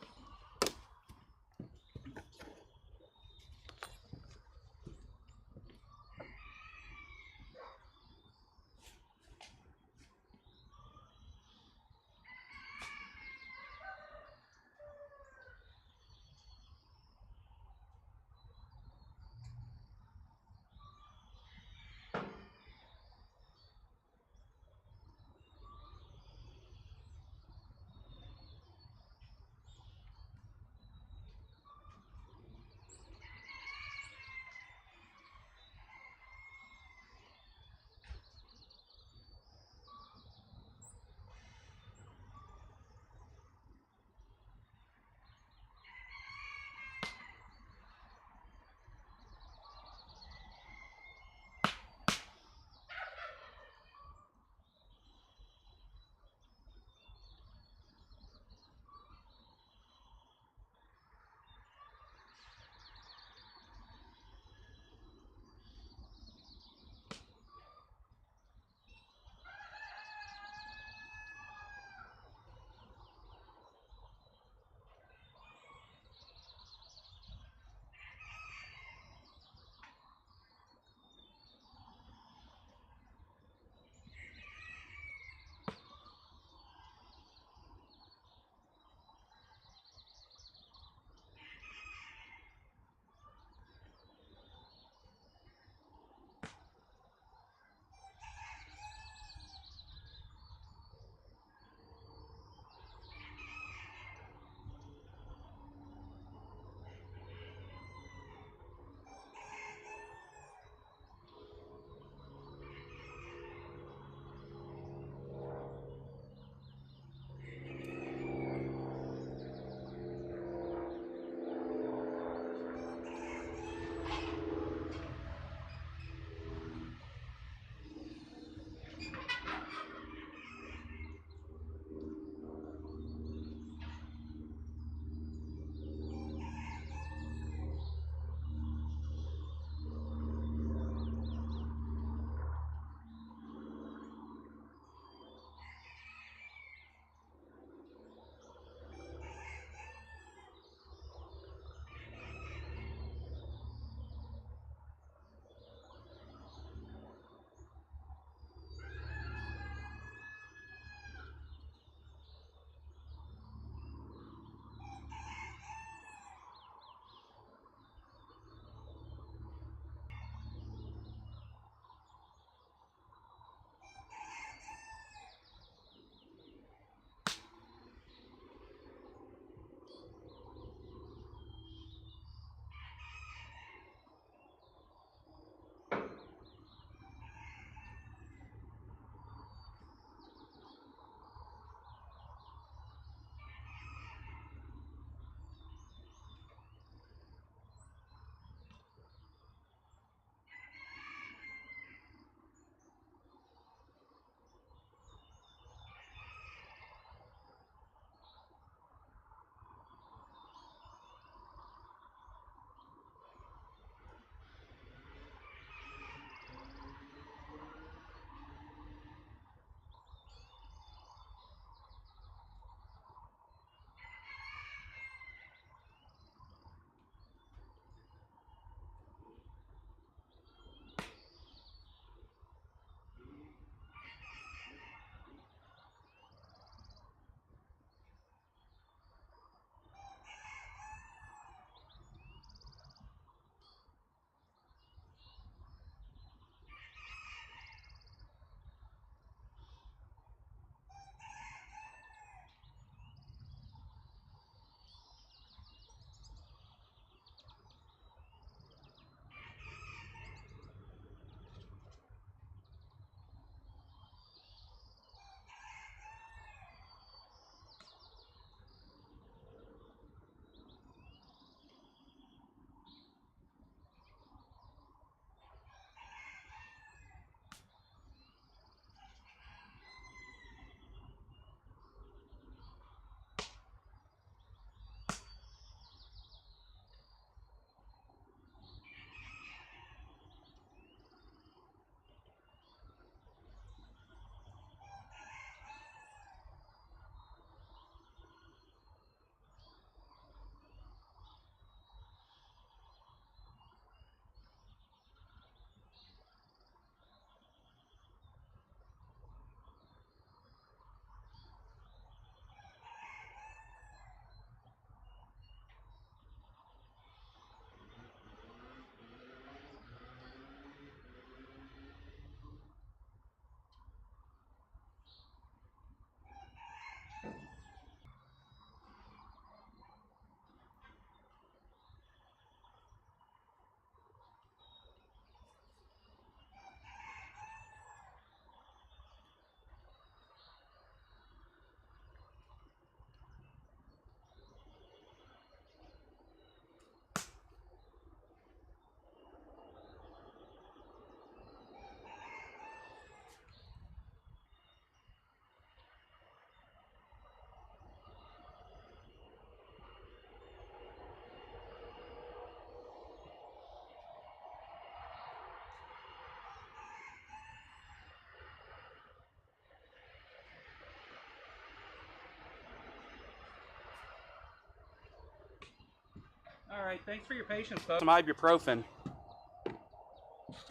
All right, thanks for your patience, folks. Some ibuprofen.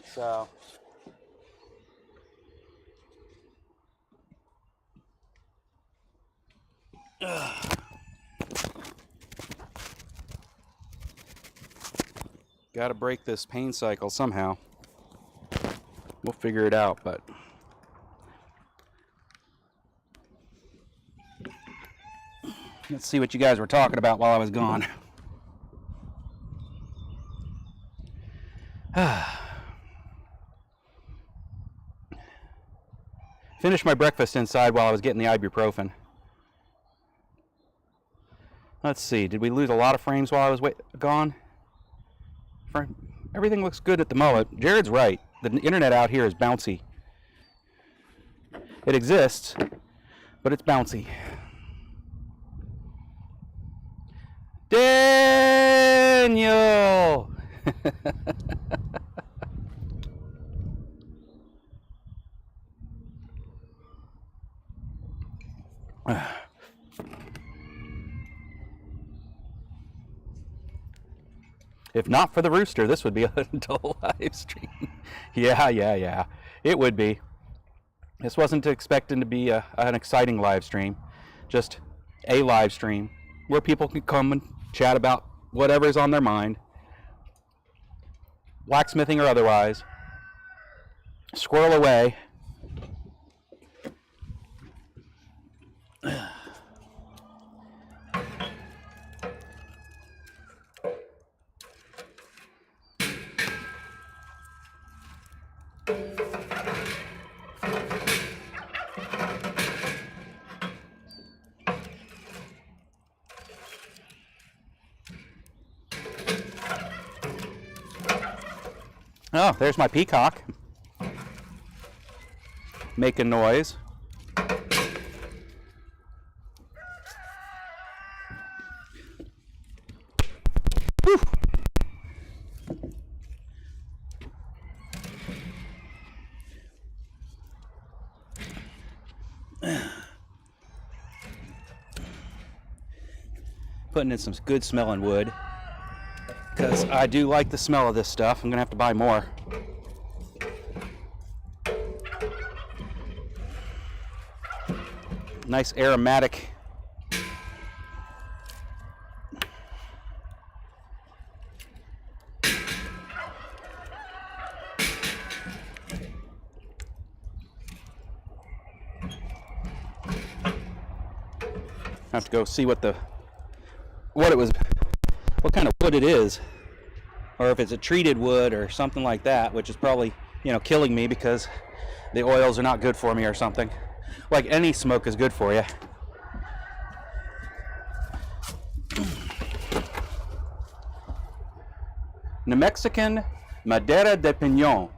So. Got to break this pain cycle somehow. We'll figure it out, but let's see what you guys were talking about while I was gone. Finished my breakfast inside while I was getting the ibuprofen. Let's see, did we lose a lot of frames while I was gone? Everything looks good at the moment. Jared's right. The internet out here is bouncy. It exists, but it's bouncy. Daniel! If not for the rooster, this would be a dull live stream. Yeah. It would be. This wasn't expecting to be an exciting live stream. Just a live stream where people can come and chat about whatever's on their mind. Blacksmithing or otherwise. Squirrel away. Oh, there's my peacock. Making noise. Whew. Putting in some good smelling wood, because I do like the smell of this stuff. I'm gonna have to buy more. Nice aromatic. I have to go see what kind of wood it is, or if it's a treated wood or something like that, which is probably, killing me because the oils are not good for me or something. Like any smoke is good for you. New Mexican Madera de Piñón.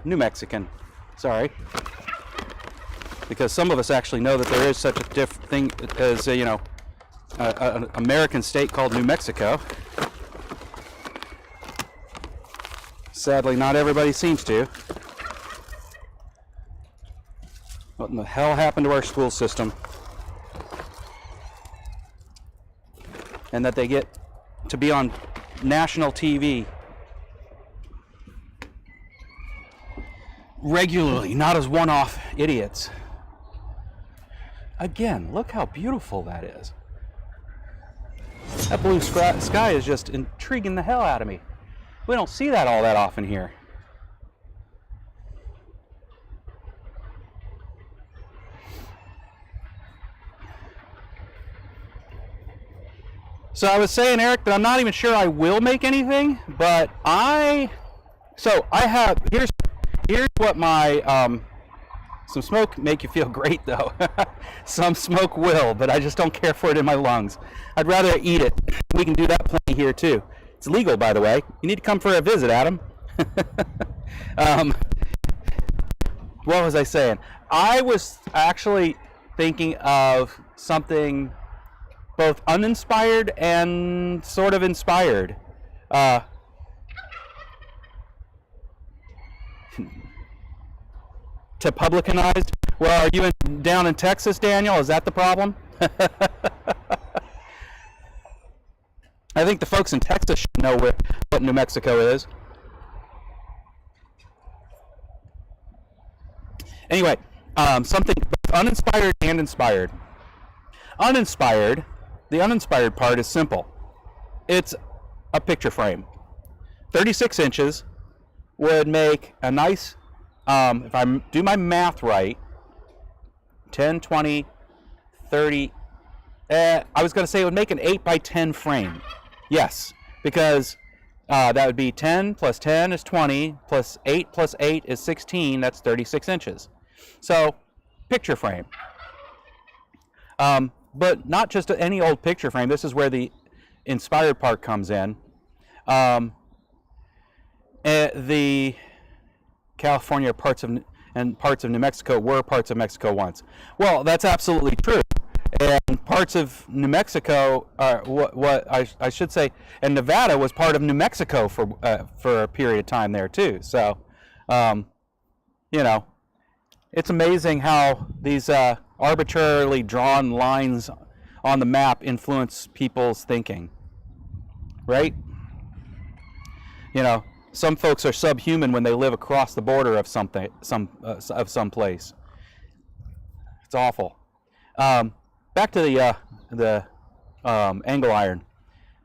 New Mexican. Sorry. Because some of us actually know that there is such a thing as, an American state called New Mexico. Sadly, not everybody seems to. What in the hell happened to our school system? And that they get to be on national TV regularly, not as one-off idiots. Again, look how beautiful that is. That blue sky is just intriguing the hell out of me. We don't see that all that often here. So I was saying, Eric, that I'm not even sure I will make anything, but here's what my, some smoke make you feel great though. Some smoke will, but I just don't care for it in my lungs. I'd rather eat it. We can do that plenty here too. It's legal, by the way. You need to come for a visit, Adam. What was I saying? I was actually thinking of something both uninspired and sort of inspired. To publicanized. Well, are you down in Texas, Daniel? Is that the problem? I think the folks in Texas should know what New Mexico is. Anyway, something uninspired and inspired. Uninspired, the uninspired part is simple. It's a picture frame. 36 inches would make a nice, if I do my math right, 10, 20, 30, I was going to say it would make an 8 by 10 frame. Yes, because that would be 10 plus 10 is 20, plus 8 is 16, that's 36 inches. So, picture frame. But not just any old picture frame. This is where the inspired part comes in. The California parts of New Mexico were parts of Mexico once. Well, that's absolutely true. And parts of New Mexico, what I should say, and Nevada was part of New Mexico for a period of time there too. So, you know, it's amazing how these arbitrarily drawn lines on the map influence people's thinking, right? You know, some folks are subhuman when they live across the border of some place. It's awful. Back to the angle iron.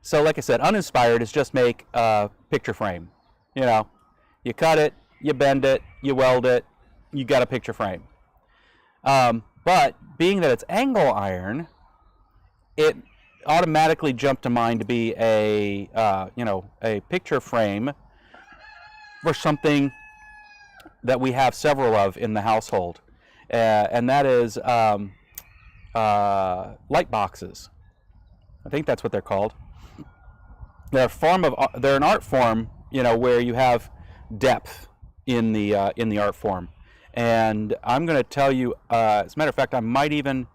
So, like I said, uninspired is just make a picture frame. You know, you cut it, you bend it, you weld it, you got a picture frame. But being that it's angle iron, it automatically jumped to mind to be a picture frame for something that we have several of in the household, and that is light boxes. I think that's what they're called. They're an art form, you know, where you have depth in the art form. And I'm going to tell you, as a matter of fact, I might even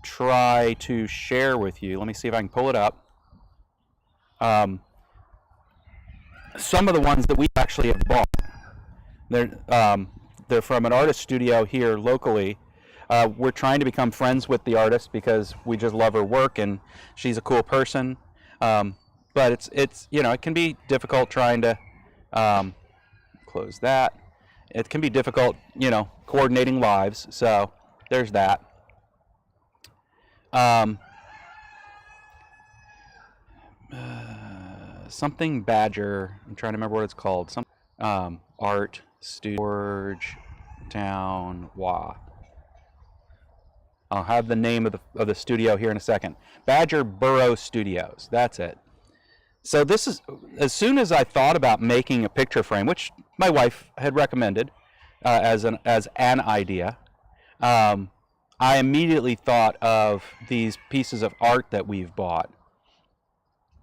try to share with you. Let me see if I can pull it up. Some of the ones that we actually have bought. They're from an artist studio here locally. We're trying to become friends with the artist because we just love her work and she's a cool person. But it's you know, it can be difficult trying to close that. It can be difficult, you know, coordinating lives. So there's that. Something Badger. I'm trying to remember what it's called. Some art George Town Wa. I'll have the name of the studio here in a second. Badger Burrow Studios. That's it. So this is, as soon as I thought about making a picture frame, which my wife had recommended as an idea, I immediately thought of these pieces of art that we've bought.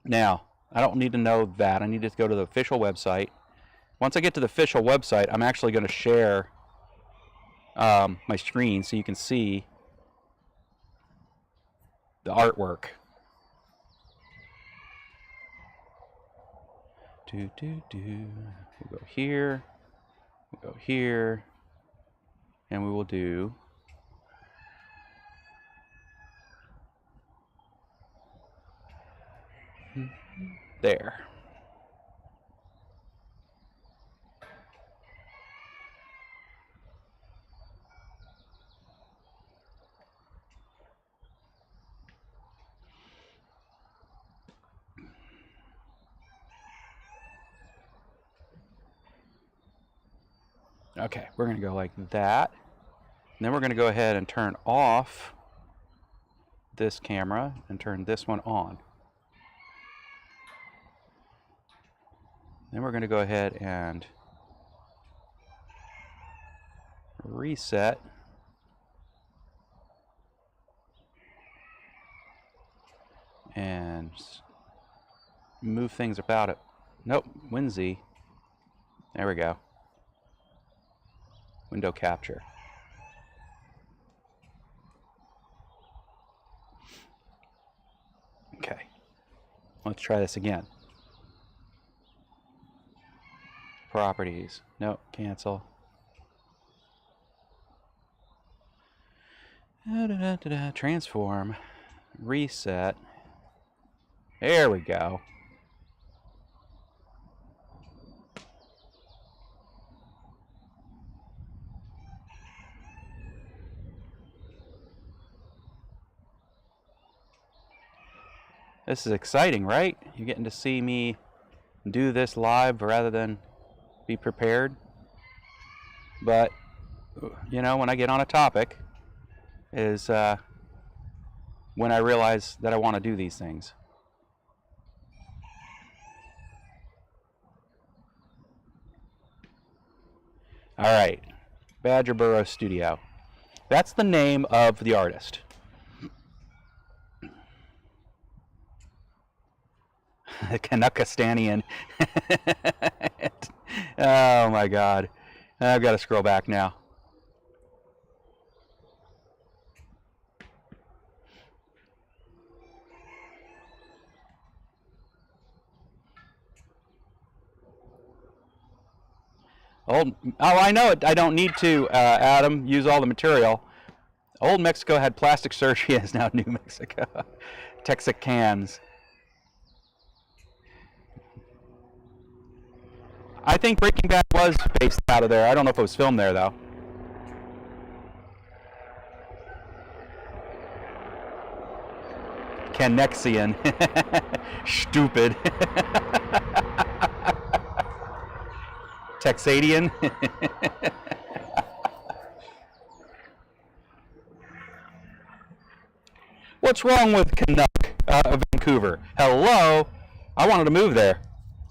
Now, I don't need to know that. I need to go to the official website. Once I get to the official website, I'm actually going to share my screen so you can see the artwork. We'll go here. We'll go here. And we will do there. Okay, we're going to go like that. And then we're going to go ahead and turn off this camera and turn this one on. Then we're going to go ahead and reset. And move things about it. Nope, WinZ. There we go. Window capture. Okay, let's try this again. Properties. Nope, cancel. Transform. Reset. There we go. This is exciting, right? You're getting to see me do this live rather than be prepared. But, you know, when I get on a topic is when I realize that I want to do these things. All right, Badger Burrow Studio. That's the name of the artist. Kanukastanian. Oh my God. I've got to scroll back now. Oh, I know it. I don't need to, Adam, use all the material. Old Mexico had plastic surgery, is now New Mexico. Texicans. I think Breaking Bad was based out of there. I don't know if it was filmed there, though. Canexian. Stupid. Texadian. What's wrong with Canuck, Vancouver? Hello? I wanted to move there.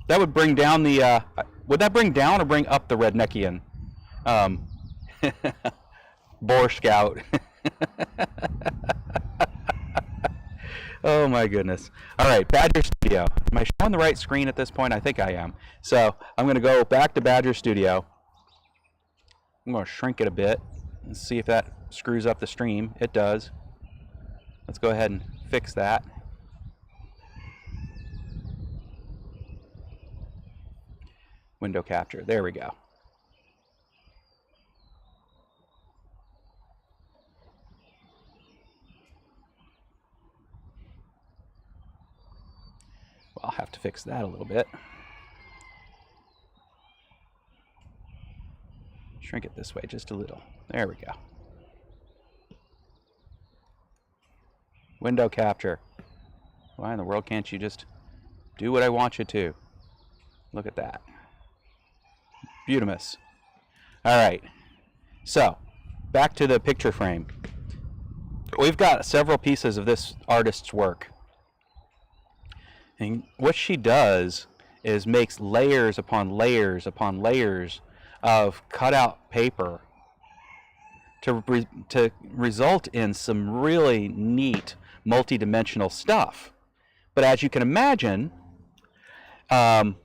That would bring down the, would that bring down or bring up the Redneckian? Boar Scout. Oh my goodness. All right, Badger Studio. Am I showing the right screen at this point? I think I am. So I'm going to go back to Badger Studio. I'm going to shrink it a bit and see if that screws up the stream. It does. Let's go ahead and fix that. Window capture. There we go. Well, I'll have to fix that a little bit. Shrink it this way just a little. There we go. Window capture. Why in the world can't you just do what I want you to? Look at that. Beautimus. All right. So, back to the picture frame. We've got several pieces of this artist's work. And what she does is makes layers upon layers upon layers of cutout paper to result in some really neat multi-dimensional stuff. But as you can imagine, angle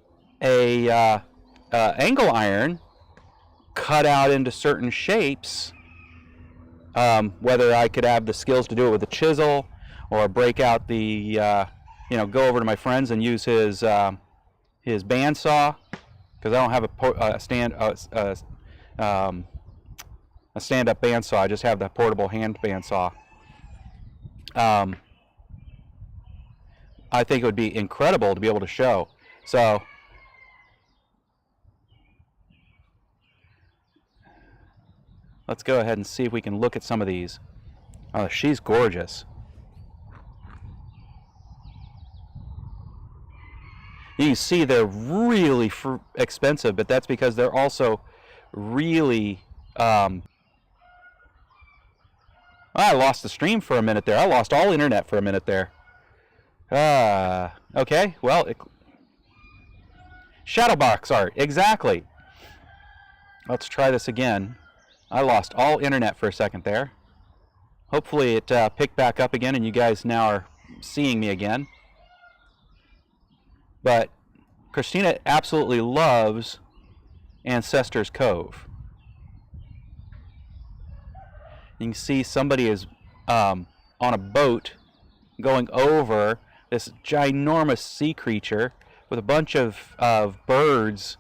iron cut out into certain shapes, whether I could have the skills to do it with a chisel or break out the, go over to my friends and use his bandsaw, because I don't have a stand-up bandsaw. I just have the portable hand bandsaw. I think it would be incredible to be able to show. So let's go ahead and see if we can look at some of these. Oh, she's gorgeous. You can see they're really expensive, but that's because they're also really... I lost the stream for a minute there. I lost all internet for a minute there. Okay, well... Shadowbox art, exactly. Let's try this again. I lost all internet for a second there. Hopefully it picked back up again and you guys now are seeing me again. But Christina absolutely loves Ancestors Cove. You can see somebody is on a boat going over this ginormous sea creature with a bunch of birds.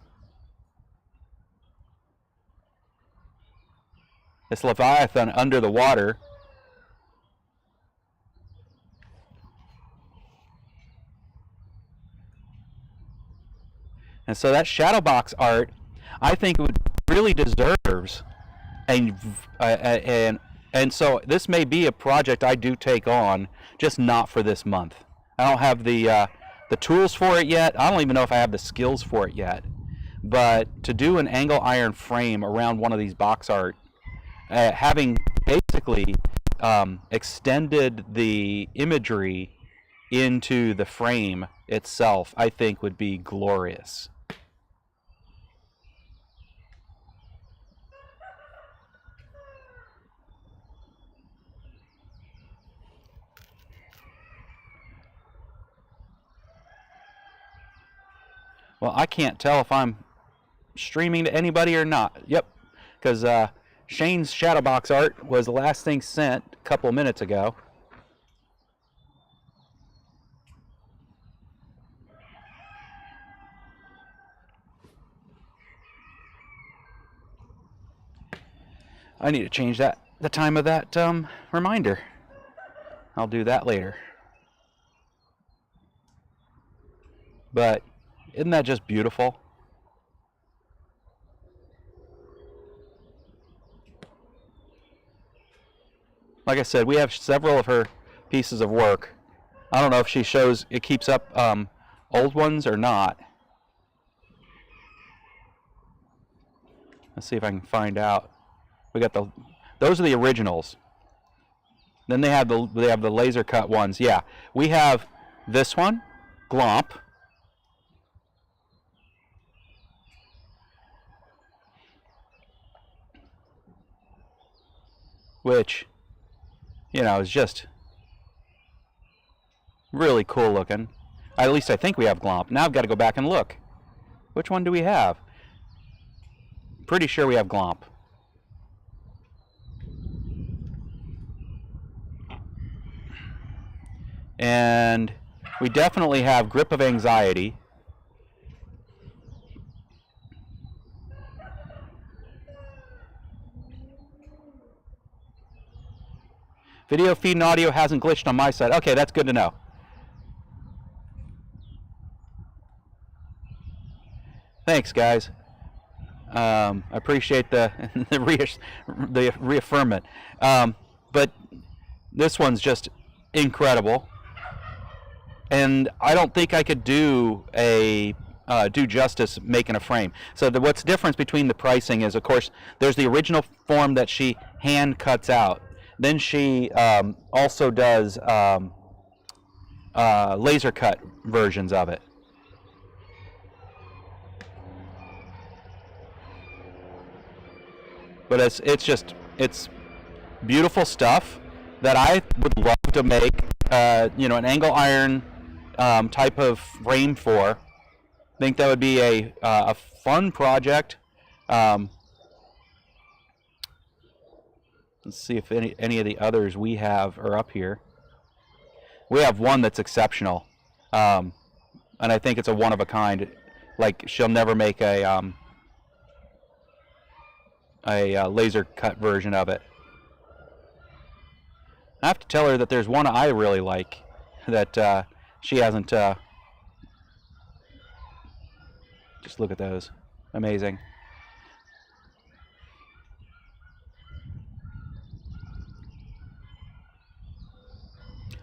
This Leviathan under the water. And so that shadow box art, I think, it really deserves, and so this may be a project I do take on, just not for this month. I don't have the tools for it yet. I don't even know if I have the skills for it yet. But to do an angle iron frame around one of these box art, having basically extended the imagery into the frame itself, I think would be glorious. Well, I can't tell if I'm streaming to anybody or not. Yep, because Shane's shadow box art was the last thing sent a couple of minutes ago. I need to change the time of that reminder. I'll do that later. But isn't that just beautiful? Like I said, we have several of her pieces of work. I don't know if she shows it keeps up old ones or not. Let's see if I can find out. We got those are the originals. Then they have the laser cut ones. Yeah, we have this one, Glomp. Which, you know, is just really cool looking. At least I think we have Glomp. Now I've got to go back and look. Which one do we have? Pretty sure we have Glomp. And we definitely have Grip of Anxiety. Video feed and audio hasn't glitched on my side. Okay, that's good to know. Thanks, guys. I appreciate the the reaffirmment. But this one's just incredible, and I don't think I could do justice making a frame. So what's the difference between the pricing is, of course, there's the original form that she hand cuts out. Then she also does laser cut versions of it. But it's beautiful stuff that I would love to make, an angle iron type of frame for. I think that would be a fun project. Let's see if any of the others we have are up here. We have one that's exceptional, and I think it's a one of a kind. Like, she'll never make a laser cut version of it. I have to tell her that there's one I really like that she hasn't. Just look at those, amazing.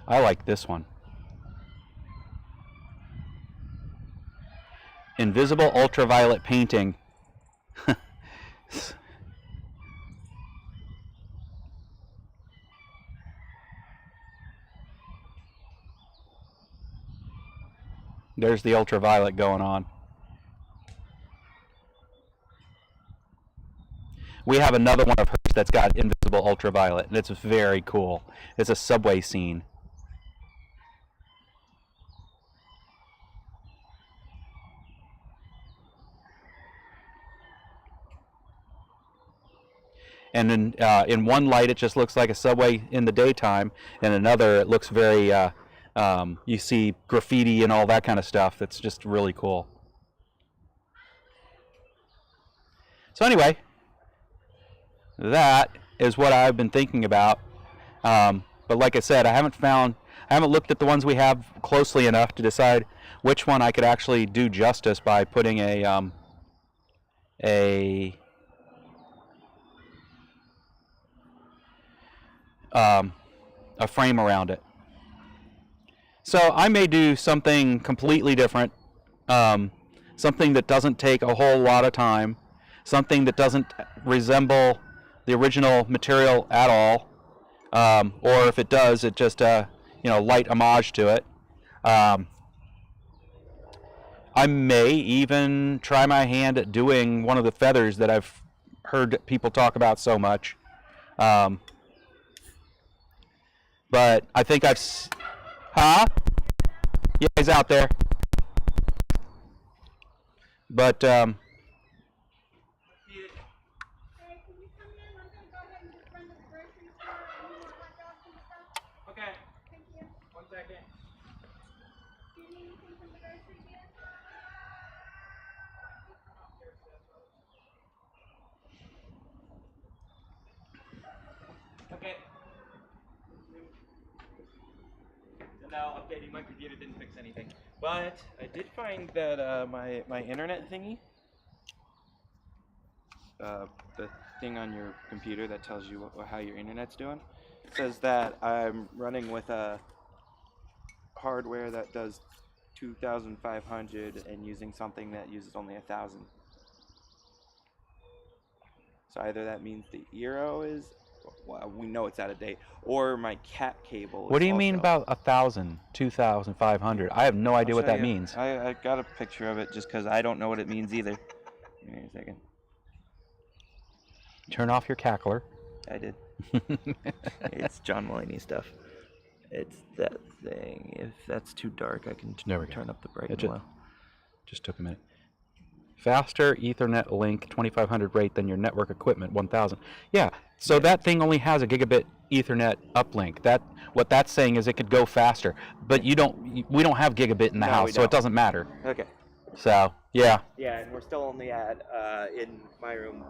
I like this one. Invisible ultraviolet painting. There's the ultraviolet going on. We have another one of hers that's got invisible ultraviolet, and it's very cool. It's a subway scene. And in one light, it just looks like a subway in the daytime, and another, it looks very, you see graffiti and all that kind of stuff. It's just really cool. So anyway, that is what I've been thinking about. But like I said, I haven't looked at the ones we have closely enough to decide which one I could actually do justice by putting a frame around it. So I may do something completely different, something that doesn't take a whole lot of time, something that doesn't resemble the original material at all, or if it does, it just light homage to it. Um, I may even try my hand at doing one of the feathers that I've heard people talk about so much. Um, but I think huh? Yeah, he's out there. But Hey, can you come in? I'm gonna go ahead and just run to the grocery store. I need more hot dogs and stuff. Okay. Thank you. 1 second. Do you need anything from the grocery bin? Okay. So now updating my computer didn't fix anything. But I did find that my internet thingy, the thing on your computer that tells you how your internet's doing, says that I'm running with a hardware that does 2,500 and using something that uses only 1,000. So either that means the Eero is, well, we know it's out of date, or my cat cable. what do you is mean also- about 1,000, 2,500? I have no idea I'll what show that you. means. I got a picture of it just because I don't know what it means either. Give me a second. Turn off your cackler. I did. It's John Mulaney stuff. It's that thing. If that's too dark, I can There we go. turn up the It brightness. just took a minute. Faster Ethernet link, 2,500 rate than your network equipment, 1,000. Yeah, so that thing only has a gigabit Ethernet uplink. What that's saying is it could go faster, but we don't have gigabit in the No, house, we so it don't. doesn't matter. Okay. So yeah, Yeah, and we're still only at in my room.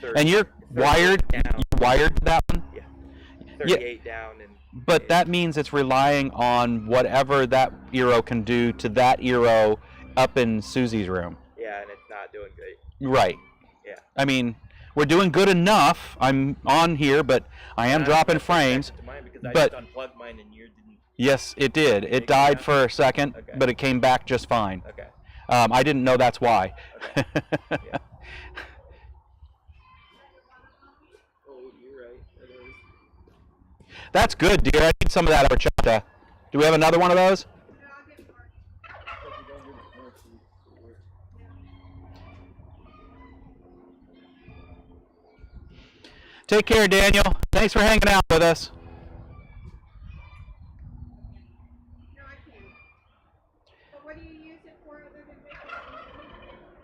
30, and you're 38 wired. down. You're wired to that one. Yeah. 38 down and. But that means it's relying on whatever that Eero can do to that Eero up in Susie's room. Yeah, and it's not doing great. Right. Yeah. I mean, we're doing good enough. I'm on here, but I am dropping frames. To mine because I But just unplugged mine and yours didn't. yes, it did. It died for a second, Okay. but it came back just fine. Okay. I didn't know that's why. Okay. Yeah. Oh, you're right. It is. That's good, dear. I need some of that horchata. Do we have another one of those? No, I'll get more. Take care, Daniel. Thanks for hanging out with us. No, I can. But what do you use it for other than making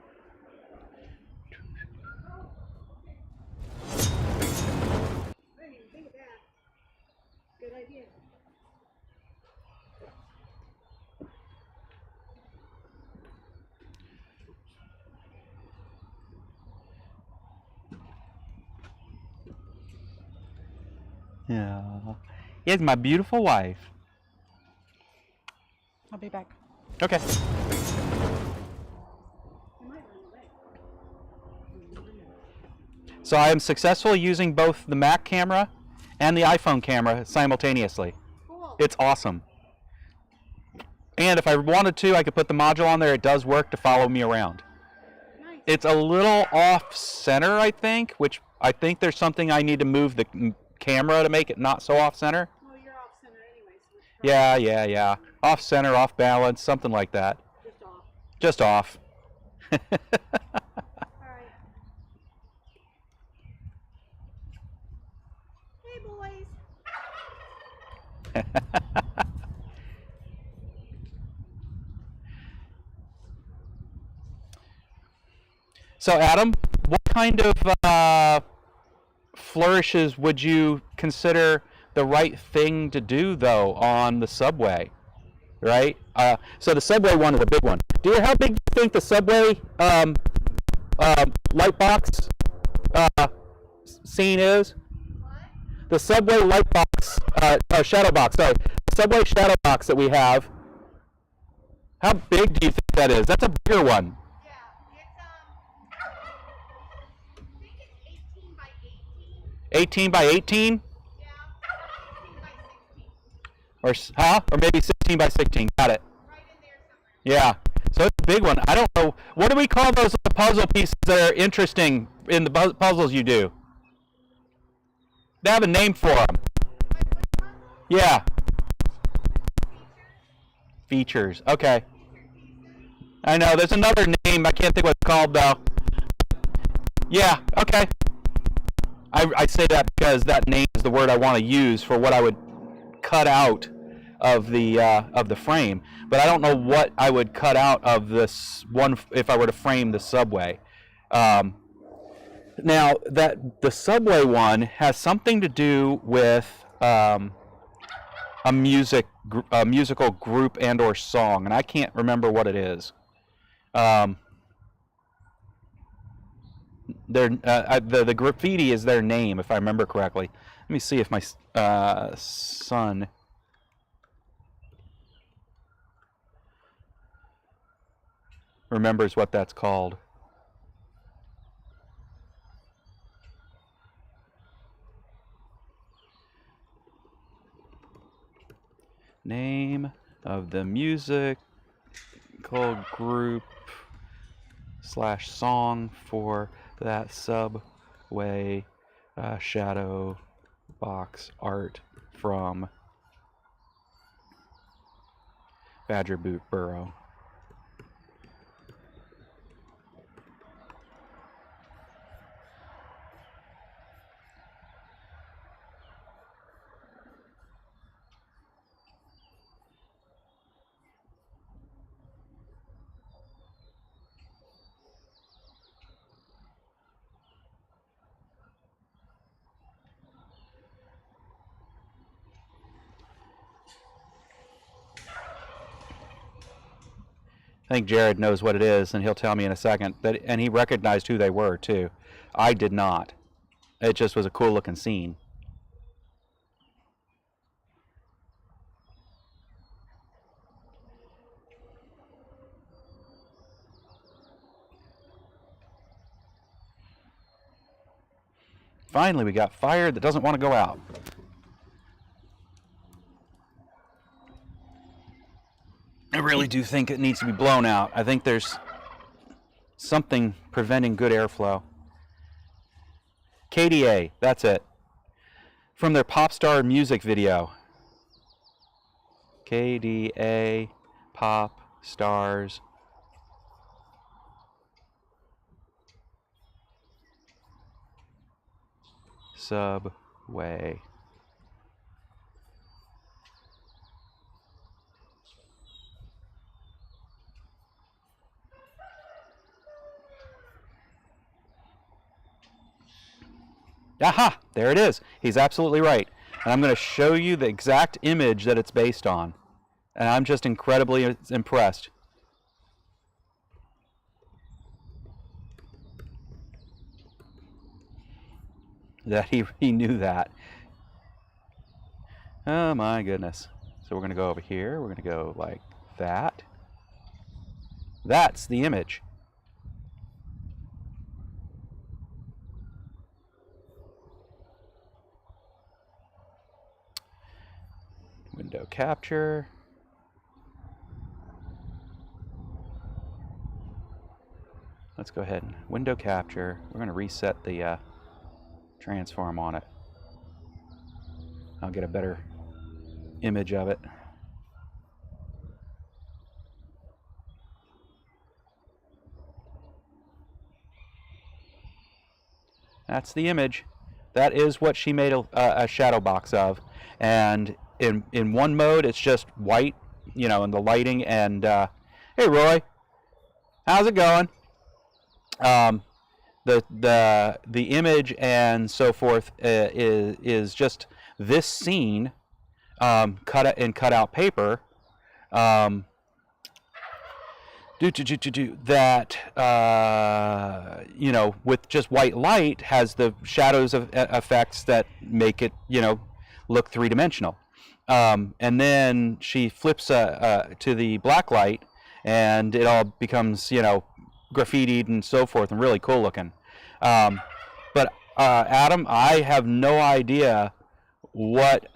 I didn't even think of that. Good idea. Yeah. Here's my beautiful wife. I'll be back. Okay. I might run away. So I am successfully using both the Mac camera and the iPhone camera simultaneously. Cool. It's awesome. And if I wanted to, I could put the module on there. It does work to follow me around. Nice. It's a little off center, I think, which I think there's something I need to move the camera to make it not so off center. Well, you're off center anyway, so it's Yeah. Off center, off balance, something like that. just off. Just off. All right. Hey, boys. So, Adam, what kind of flourishes would you consider the right thing to do, though, on the subway? Right? So the subway one is a big one. Dear, how big do you think the subway light box scene is? The subway light box, shadow box, sorry. The subway shadow box that we have. How big do you think that is? That's a bigger one. Yeah, it's I think it's 18 by 18. 18 by 18? Yeah, 18 by 16. Or maybe 16 16 by 16. Got it. Right in there somewhere. Yeah. So it's a big one. I don't know. What do we call those puzzle pieces that are interesting in the puzzles you do? They have a name for them. Yeah. Features. Okay. I know. There's another name. I can't think what it's called, though. Yeah. Okay. I say that because that name is the word I want to use for what I would cut out of the frame, but I don't know what I would cut out of this one if I were to frame the subway. Now that the subway one has something to do with a musical group and or song, and I can't remember what it is. The graffiti is their name, if I remember correctly. Let me see if my son remembers what that's called. Name of the musical group / song for that subway shadow box art from Badger Boot Burrow. I think Jared knows what it is, and he'll tell me in a second. And he recognized who they were, too. I did not. It just was a cool looking scene. Finally, we got fire that doesn't want to go out. I really do think it needs to be blown out. I think there's something preventing good airflow. KDA, that's it. From their pop star music video. KDA, pop stars. Subway. Aha! There it is. He's absolutely right. And I'm going to show you the exact image that it's based on. And I'm just incredibly impressed. That he knew that. Oh my goodness. So we're going to go over here. We're going to go like that. That's the image. Window capture. Let's go ahead and window capture. We're going to reset the transform on it. I'll get a better image of it. That's the image. That is what she made a shadow box of. And in one mode, it's just white, you know, and the lighting. And hey, Roy, how's it going? The image and so forth is just this scene cut out paper. That you know, with just white light, has the shadows of effects that make it, you know, look three-dimensional. And then she flips to the black light, and it all becomes, you know, graffitied and so forth, and really cool looking. But Adam, I have no idea what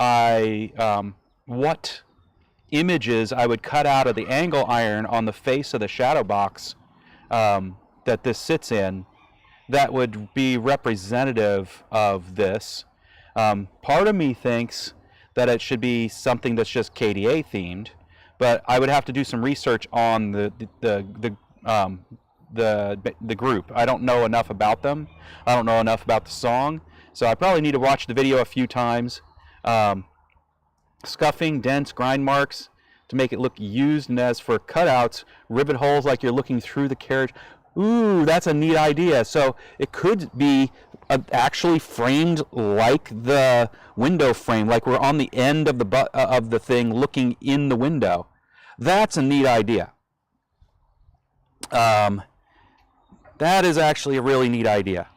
images I would cut out of the angle iron on the face of the shadow box that this sits in that would be representative of this. Part of me thinks that it should be something that's just KDA themed, but I would have to do some research on the group. I don't know enough about them. I don't know enough about the song, so I probably need to watch the video a few times. Scuffing, dents, grind marks to make it look used, and as for cutouts, rivet holes like you're looking through the carriage. Ooh, that's a neat idea. So it could be actually framed like the window frame, like we're on the end of the thing looking in the window. That's a neat idea. That is actually a really neat idea.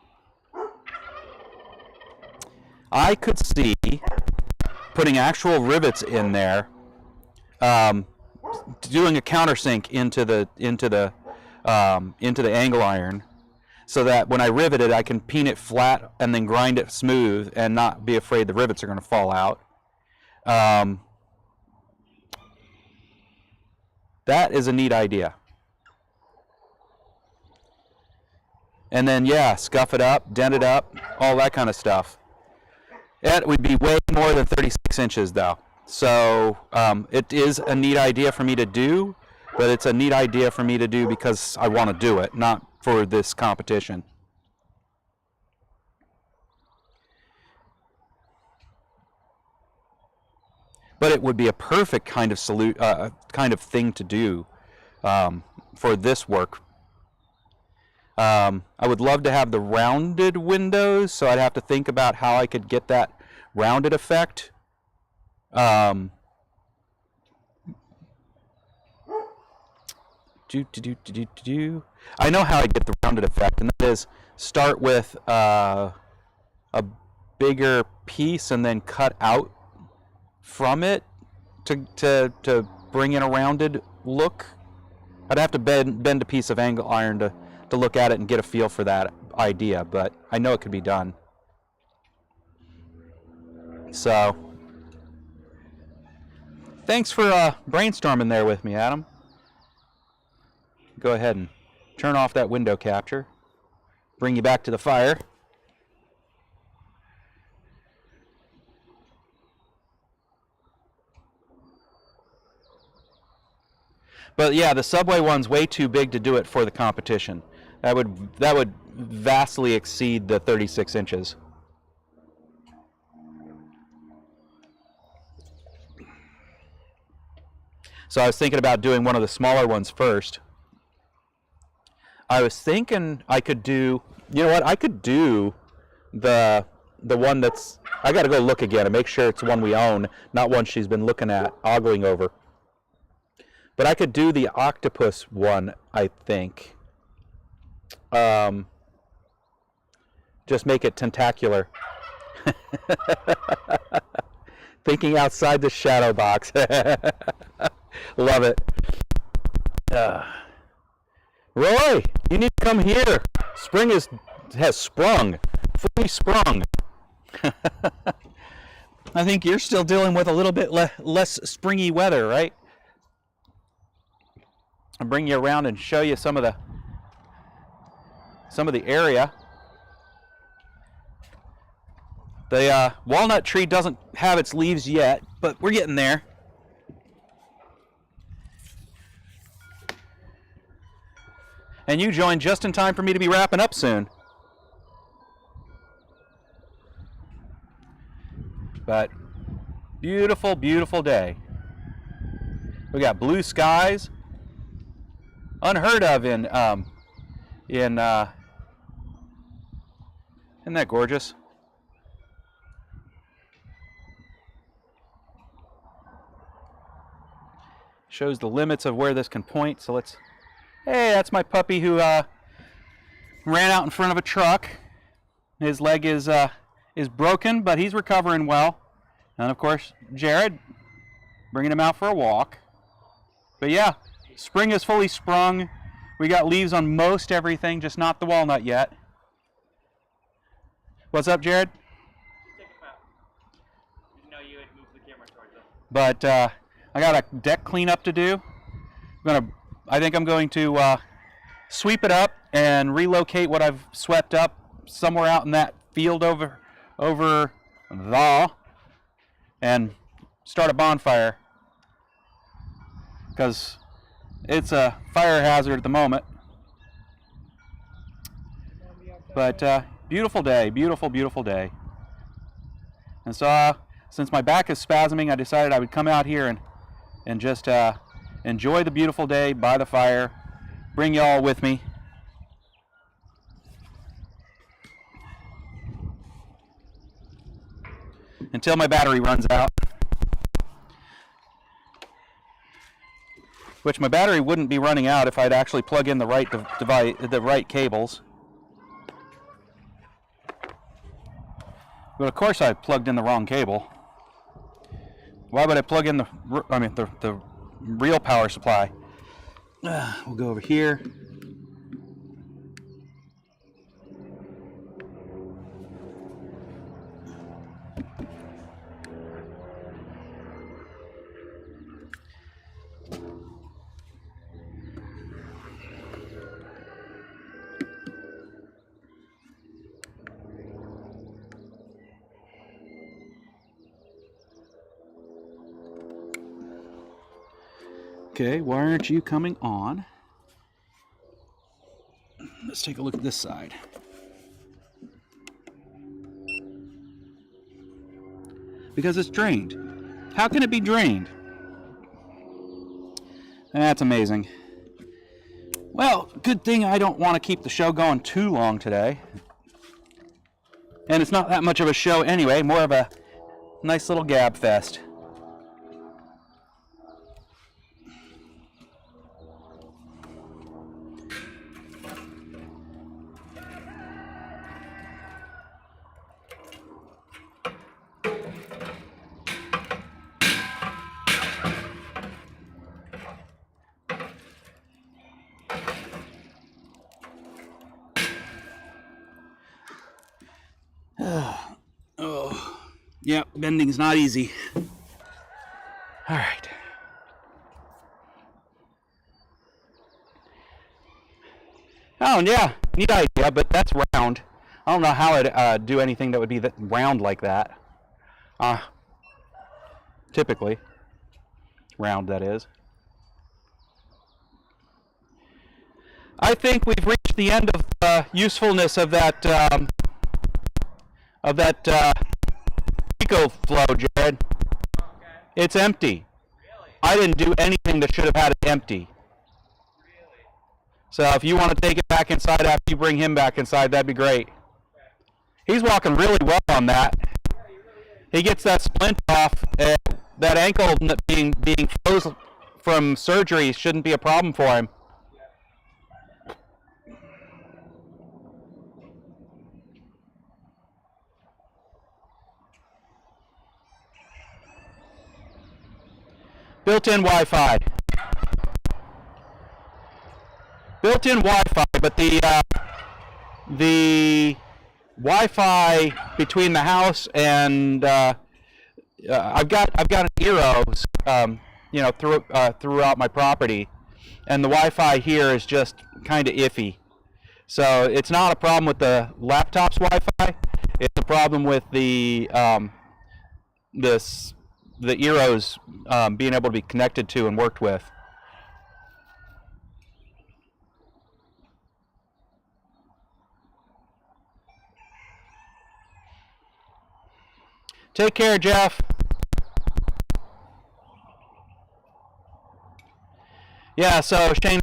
I could see putting actual rivets in there, doing a countersink into the angle iron, so that when I rivet it, I can peen it flat and then grind it smooth and not be afraid the rivets are going to fall out. That is a neat idea. And then, yeah, scuff it up, dent it up, all that kind of stuff. It would be way more than 36 inches, though. So it is a neat idea for me to do, but it's a neat idea for me to do because I want to do it, not for this competition. But it would be a perfect kind of kind of thing to do for this work. I would love to have the rounded windows, so I'd have to think about how I could get that rounded effect. I know how I get the rounded effect, and that is start with a bigger piece and then cut out from it to bring in a rounded look. I'd have to bend a piece of angle iron to look at it and get a feel for that idea, but I know it could be done. So, thanks for brainstorming there with me, Adam. Go ahead and turn off that window capture. Bring you back to the fire. But yeah, the Subway one's way too big to do it for the competition. That would vastly exceed the 36 inches. So I was thinking about doing one of the smaller ones first. I was thinking I could do, you know what, I could do the one that's, I got to go look again and make sure it's one we own, not one she's been looking at, ogling over. But I could do the octopus one, I think. Just make it tentacular. Thinking outside the shadow box. Love it. Roy, you need to come here. Spring has sprung. Fully sprung. I think you're still dealing with a little bit less springy weather, right? I'll bring you around and show you some of the area. The walnut tree doesn't have its leaves yet, but we're getting there. And you joined just in time for me to be wrapping up soon. But beautiful, beautiful day. We got blue skies. Unheard of in isn't that gorgeous? Shows the limits of where this can point. So let's. Hey, that's my puppy who ran out in front of a truck. His leg is broken, but he's recovering well. And of course, Jared, bringing him out for a walk. But yeah, spring is fully sprung. We got leaves on most everything, just not the walnut yet. What's up, Jared? Check him out. Didn't know you had moved the camera towards him. But I got a deck cleanup to do. I think I'm going to sweep it up and relocate what I've swept up somewhere out in that field over there, and start a bonfire, because it's a fire hazard at the moment. But beautiful day, beautiful, beautiful day. And so since my back is spasming, I decided I would come out here and just enjoy the beautiful day by the fire, bring y'all with me. Until my battery runs out. Which my battery wouldn't be running out if I'd actually plug in the right device, the right cables. But of course I plugged in the wrong cable. Why would I plug in the real power supply? We'll go over here. Okay, why aren't you coming on? Let's take a look at this side. Because it's drained. How can it be drained? That's amazing. Well, good thing I don't want to keep the show going too long today. And it's not that much of a show anyway, more of a nice little gab fest. Oh, yeah, bending's not easy. All right. Oh, yeah, neat idea, but that's round. I don't know how I'd do anything that would be round like that. Typically. Round, that is. I think we've reached the end of the usefulness of that EcoFlow, Jared. Okay. It's empty. Really? I didn't do anything that should have had it empty. Really? So if you want to take it back inside after you bring him back inside, that'd be great. He's walking really well on that. Yeah, he really is. He gets that splint off. That ankle being frozen from surgery shouldn't be a problem for him. Built-in Wi-Fi. Built-in Wi-Fi, but the Wi-Fi between the house and I've got an Eros, throughout my property, and the Wi-Fi here is just kind of iffy. So it's not a problem with the laptop's Wi-Fi. It's a problem with the Eros being able to be connected to and worked with. Take care, Jeff. Yeah, so Shane,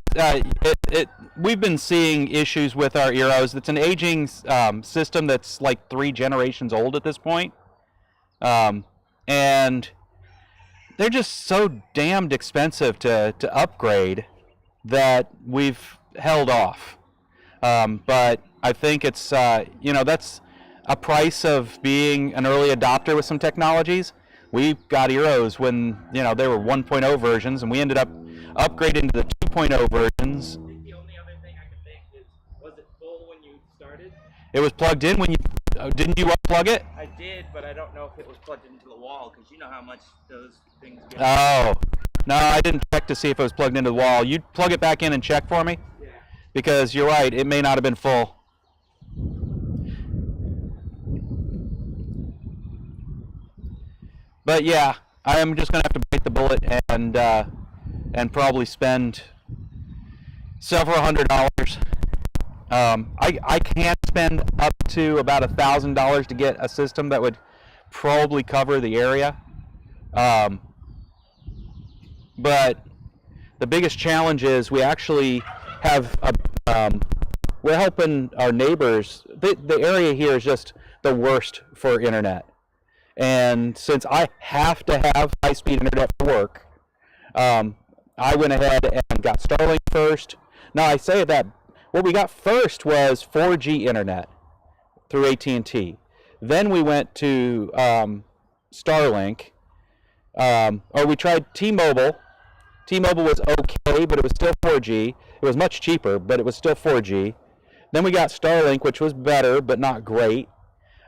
we've been seeing issues with our Eros. It's an aging system that's like 3 generations old at this point. And they're just so damned expensive to upgrade that we've held off. But I think it's, that's a price of being an early adopter with some technologies. We got Eros when, they were 1.0 versions, and we ended up upgrading to the 2.0 versions. The only other thing I could think is, was it full when you started? It was plugged in when you Didn't you unplug it? I did, but I don't know if it was plugged into the wall because you know how much those things get. Oh, no, I didn't check to see if it was plugged into the wall. You plug it back in and check for me? Yeah. Because you're right, it may not have been full. But yeah, I am just gonna have to bite the bullet and probably spend several $100s. I can spend up to about $1,000 to get a system that would probably cover the area. But the biggest challenge is we actually have we're helping our neighbors. The area here is just the worst for internet. And since I have to have high-speed internet for work, I went ahead and got Starlink first. Now I say that what we got first was 4G internet through AT&T. Then we went to Starlink, or we tried T-Mobile. T-Mobile was okay, but it was still 4G. It was much cheaper, but it was still 4G. Then we got Starlink, which was better, but not great.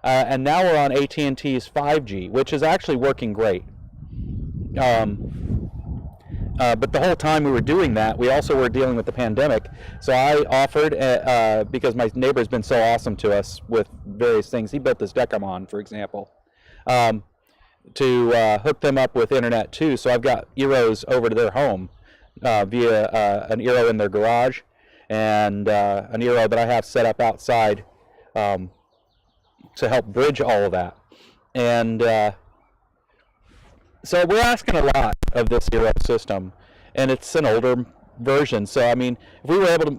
And now we're on AT&T's 5G, which is actually working great. But the whole time we were doing that, we also were dealing with the pandemic. So I offered, because my neighbor's been so awesome to us with various things. He built this deck I'm on, for example, to hook them up with internet too. So I've got Eros over to their home via an Eero in their garage and an Eero that I have set up outside to help bridge all of that. And so we're asking a lot of this Eero system, and it's an older version. So I mean, if we were able to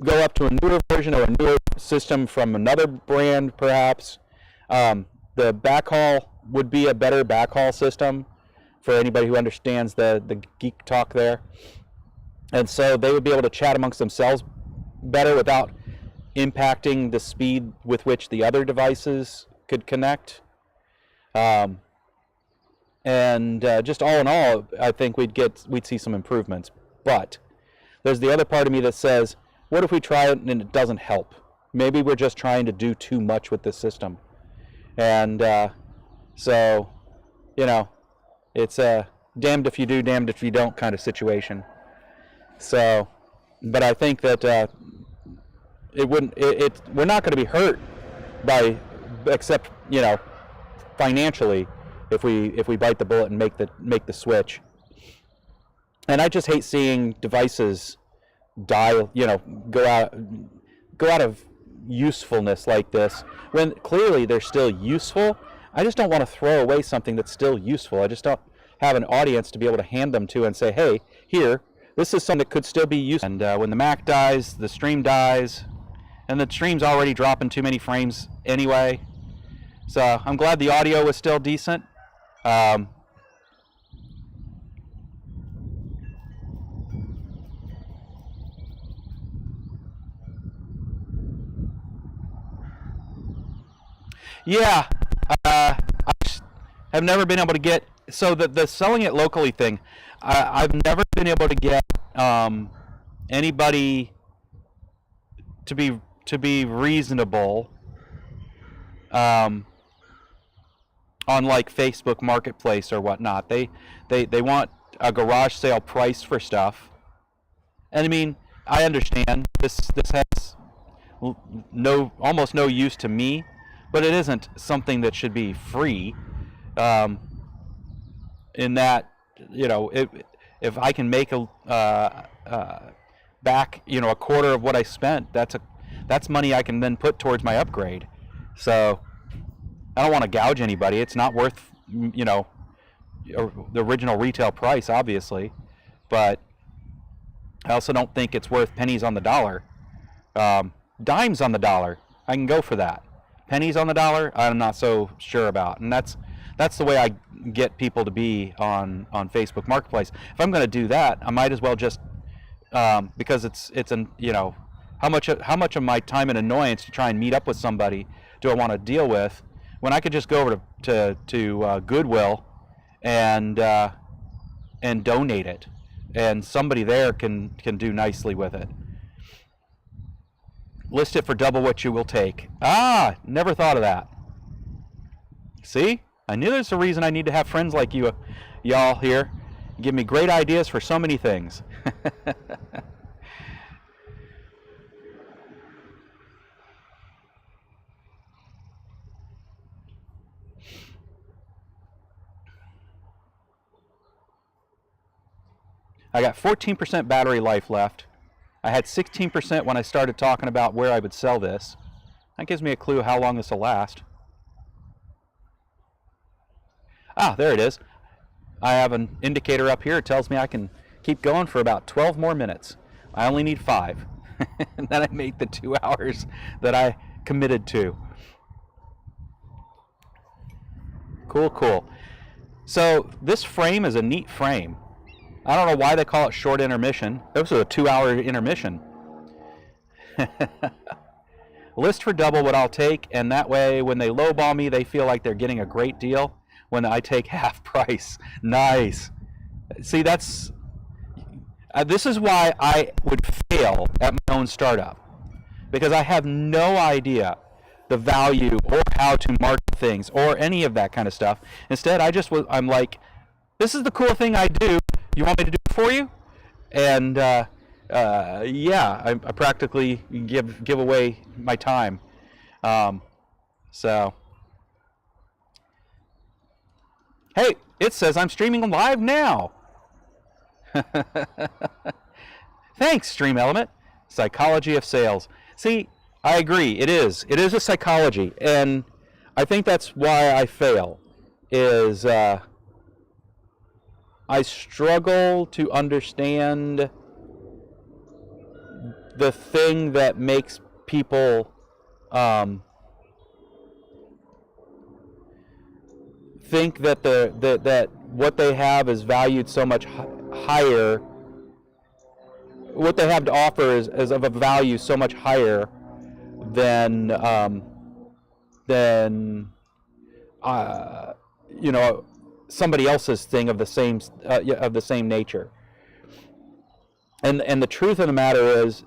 go up to a newer version or a newer system from another brand, perhaps, the backhaul would be a better backhaul system for anybody who understands the geek talk there. And so they would be able to chat amongst themselves better without impacting the speed with which the other devices could connect. And just all in all, I think we'd see some improvements. But there's the other part of me that says, what if we try it and it doesn't help? Maybe we're just trying to do too much with this system. And so, you know, it's a damned if you do, damned if you don't kind of situation. So, but I think that it wouldn't. We're not going to be hurt by, except, you know, financially, if we bite the bullet and make the switch. And I just hate seeing devices die. You know, go out of usefulness like this when clearly they're still useful. I just don't want to throw away something that's still useful. I just don't have an audience to be able to hand them to and say, hey, here, this is something that could still be used. And when the Mac dies, the stream dies, and the stream's already dropping too many frames anyway. So I'm glad the audio was still decent. Yeah, I have never been able to get, so the selling it locally thing, I've never been able to get anybody to be reasonable on like Facebook Marketplace or whatnot. They want a garage sale price for stuff, and I mean, I understand this has almost no use to me, but it isn't something that should be free. In that, you know, if I can make back, you know, a quarter of what I spent, that's money I can then put towards my upgrade. So I don't want to gouge anybody. It's not worth, you know, the original retail price, obviously, but I also don't think it's worth pennies on the dollar. Dimes on the dollar, I can go for that. Pennies on the dollar, I'm not so sure about, and that's the way I get people to be on Facebook Marketplace. If I'm going to do that, I might as well just because it's an, you know, how much of my time and annoyance to try and meet up with somebody do I want to deal with when I could just go over to Goodwill and donate it, and somebody there can do nicely with it. list it for double what you will take. Ah, never thought of that. See? I knew there's a reason I need to have friends like you, y'all here. Give me great ideas for so many things. I got 14% battery life left. I had 16% when I started talking about where I would sell this. That gives me a clue how long this will last. Ah, there it is. I have an indicator up here. It tells me I can keep going for about 12 more minutes. I only need 5. And then I make the 2 hours that I committed to. Cool, cool. So this frame is a neat frame. I don't know why they call it short intermission. This was a 2-hour intermission. List for double what I'll take, and that way when they lowball me, they feel like they're getting a great deal when I take half price. Nice. See, that's this is why I would fail at my own startup, because I have no idea the value or how to market things or any of that kind of stuff. Instead, I'm like, this is the cool thing I do. You want me to do it for you? And yeah, I practically give away my time. So, hey, it says I'm streaming live now. Thanks, Stream Element. Psychology of sales. See, I agree. It is. It is a psychology, and I think that's why I fail. Is I struggle to understand the thing that makes people think that that what they have is valued so much higher. What they have to offer is of a value so much higher than you know, somebody else's thing of the same nature. And the truth of the matter is,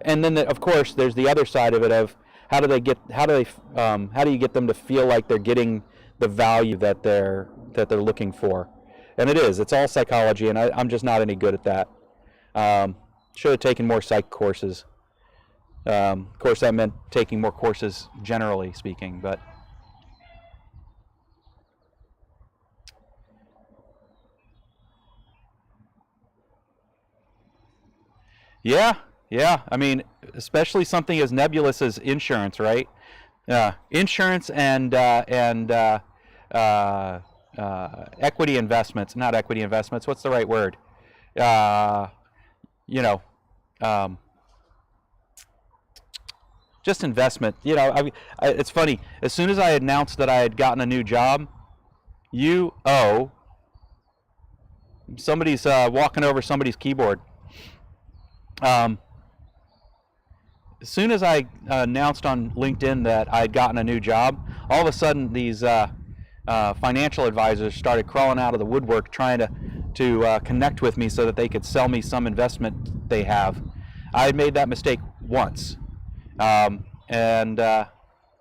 and then of course there's the other side of it of how do you get them to feel like they're getting the value that they're looking for. And it's all psychology, and I'm just not any good at that. Should have taken more psych courses. Of course, that meant taking more courses generally speaking, but yeah. I mean, especially something as nebulous as insurance, right? Insurance and equity investments, not equity investments. What's the right word? You know, just investment. You know, it's funny. As soon as I announced that I had gotten a new job, somebody's walking over somebody's keyboard. As soon as I announced on LinkedIn that I had gotten a new job, all of a sudden these financial advisors started crawling out of the woodwork trying to connect with me so that they could sell me some investment they have. I had made that mistake once, and I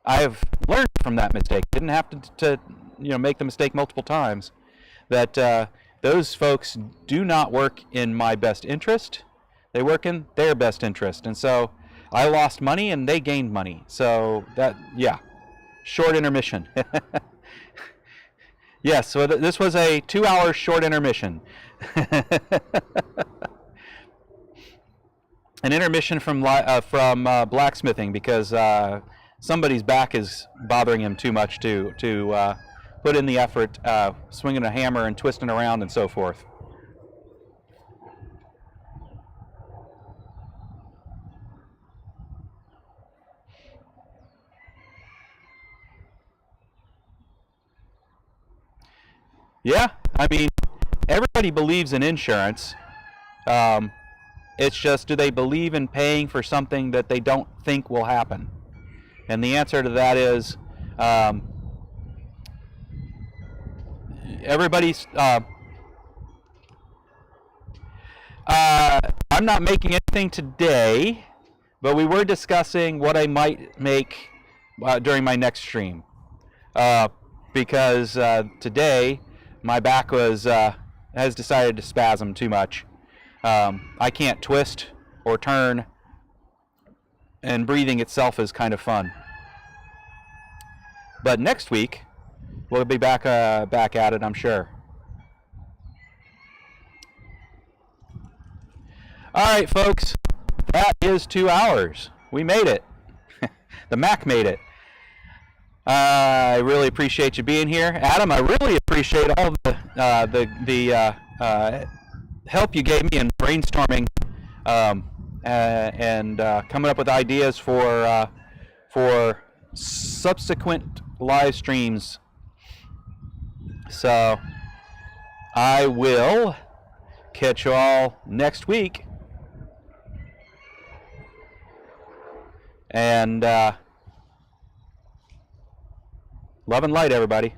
have learned from that mistake. Didn't have to make the mistake multiple times. That those folks do not work in my best interest. They work in their best interest, and so I lost money and they gained money. So short intermission. Yes, so this was a 2-hour short intermission. An intermission from blacksmithing because somebody's back is bothering him too much to put in the effort, swinging a hammer and twisting around and so forth. Yeah, I mean, everybody believes in insurance. It's just, do they believe in paying for something that they don't think will happen? And the answer to that is, everybody's. I'm not making anything today, but we were discussing what I might make during my next stream, because today my back has decided to spasm too much. I can't twist or turn, and breathing itself is kind of fun. But next week we'll be back at it, I'm sure. All right, folks, that is 2 hours. We made it. The Mac made it. I really appreciate you being here, Adam. I really appreciate all the help you gave me in brainstorming and coming up with ideas for subsequent live streams. So I will catch you all next week. And love and light, everybody.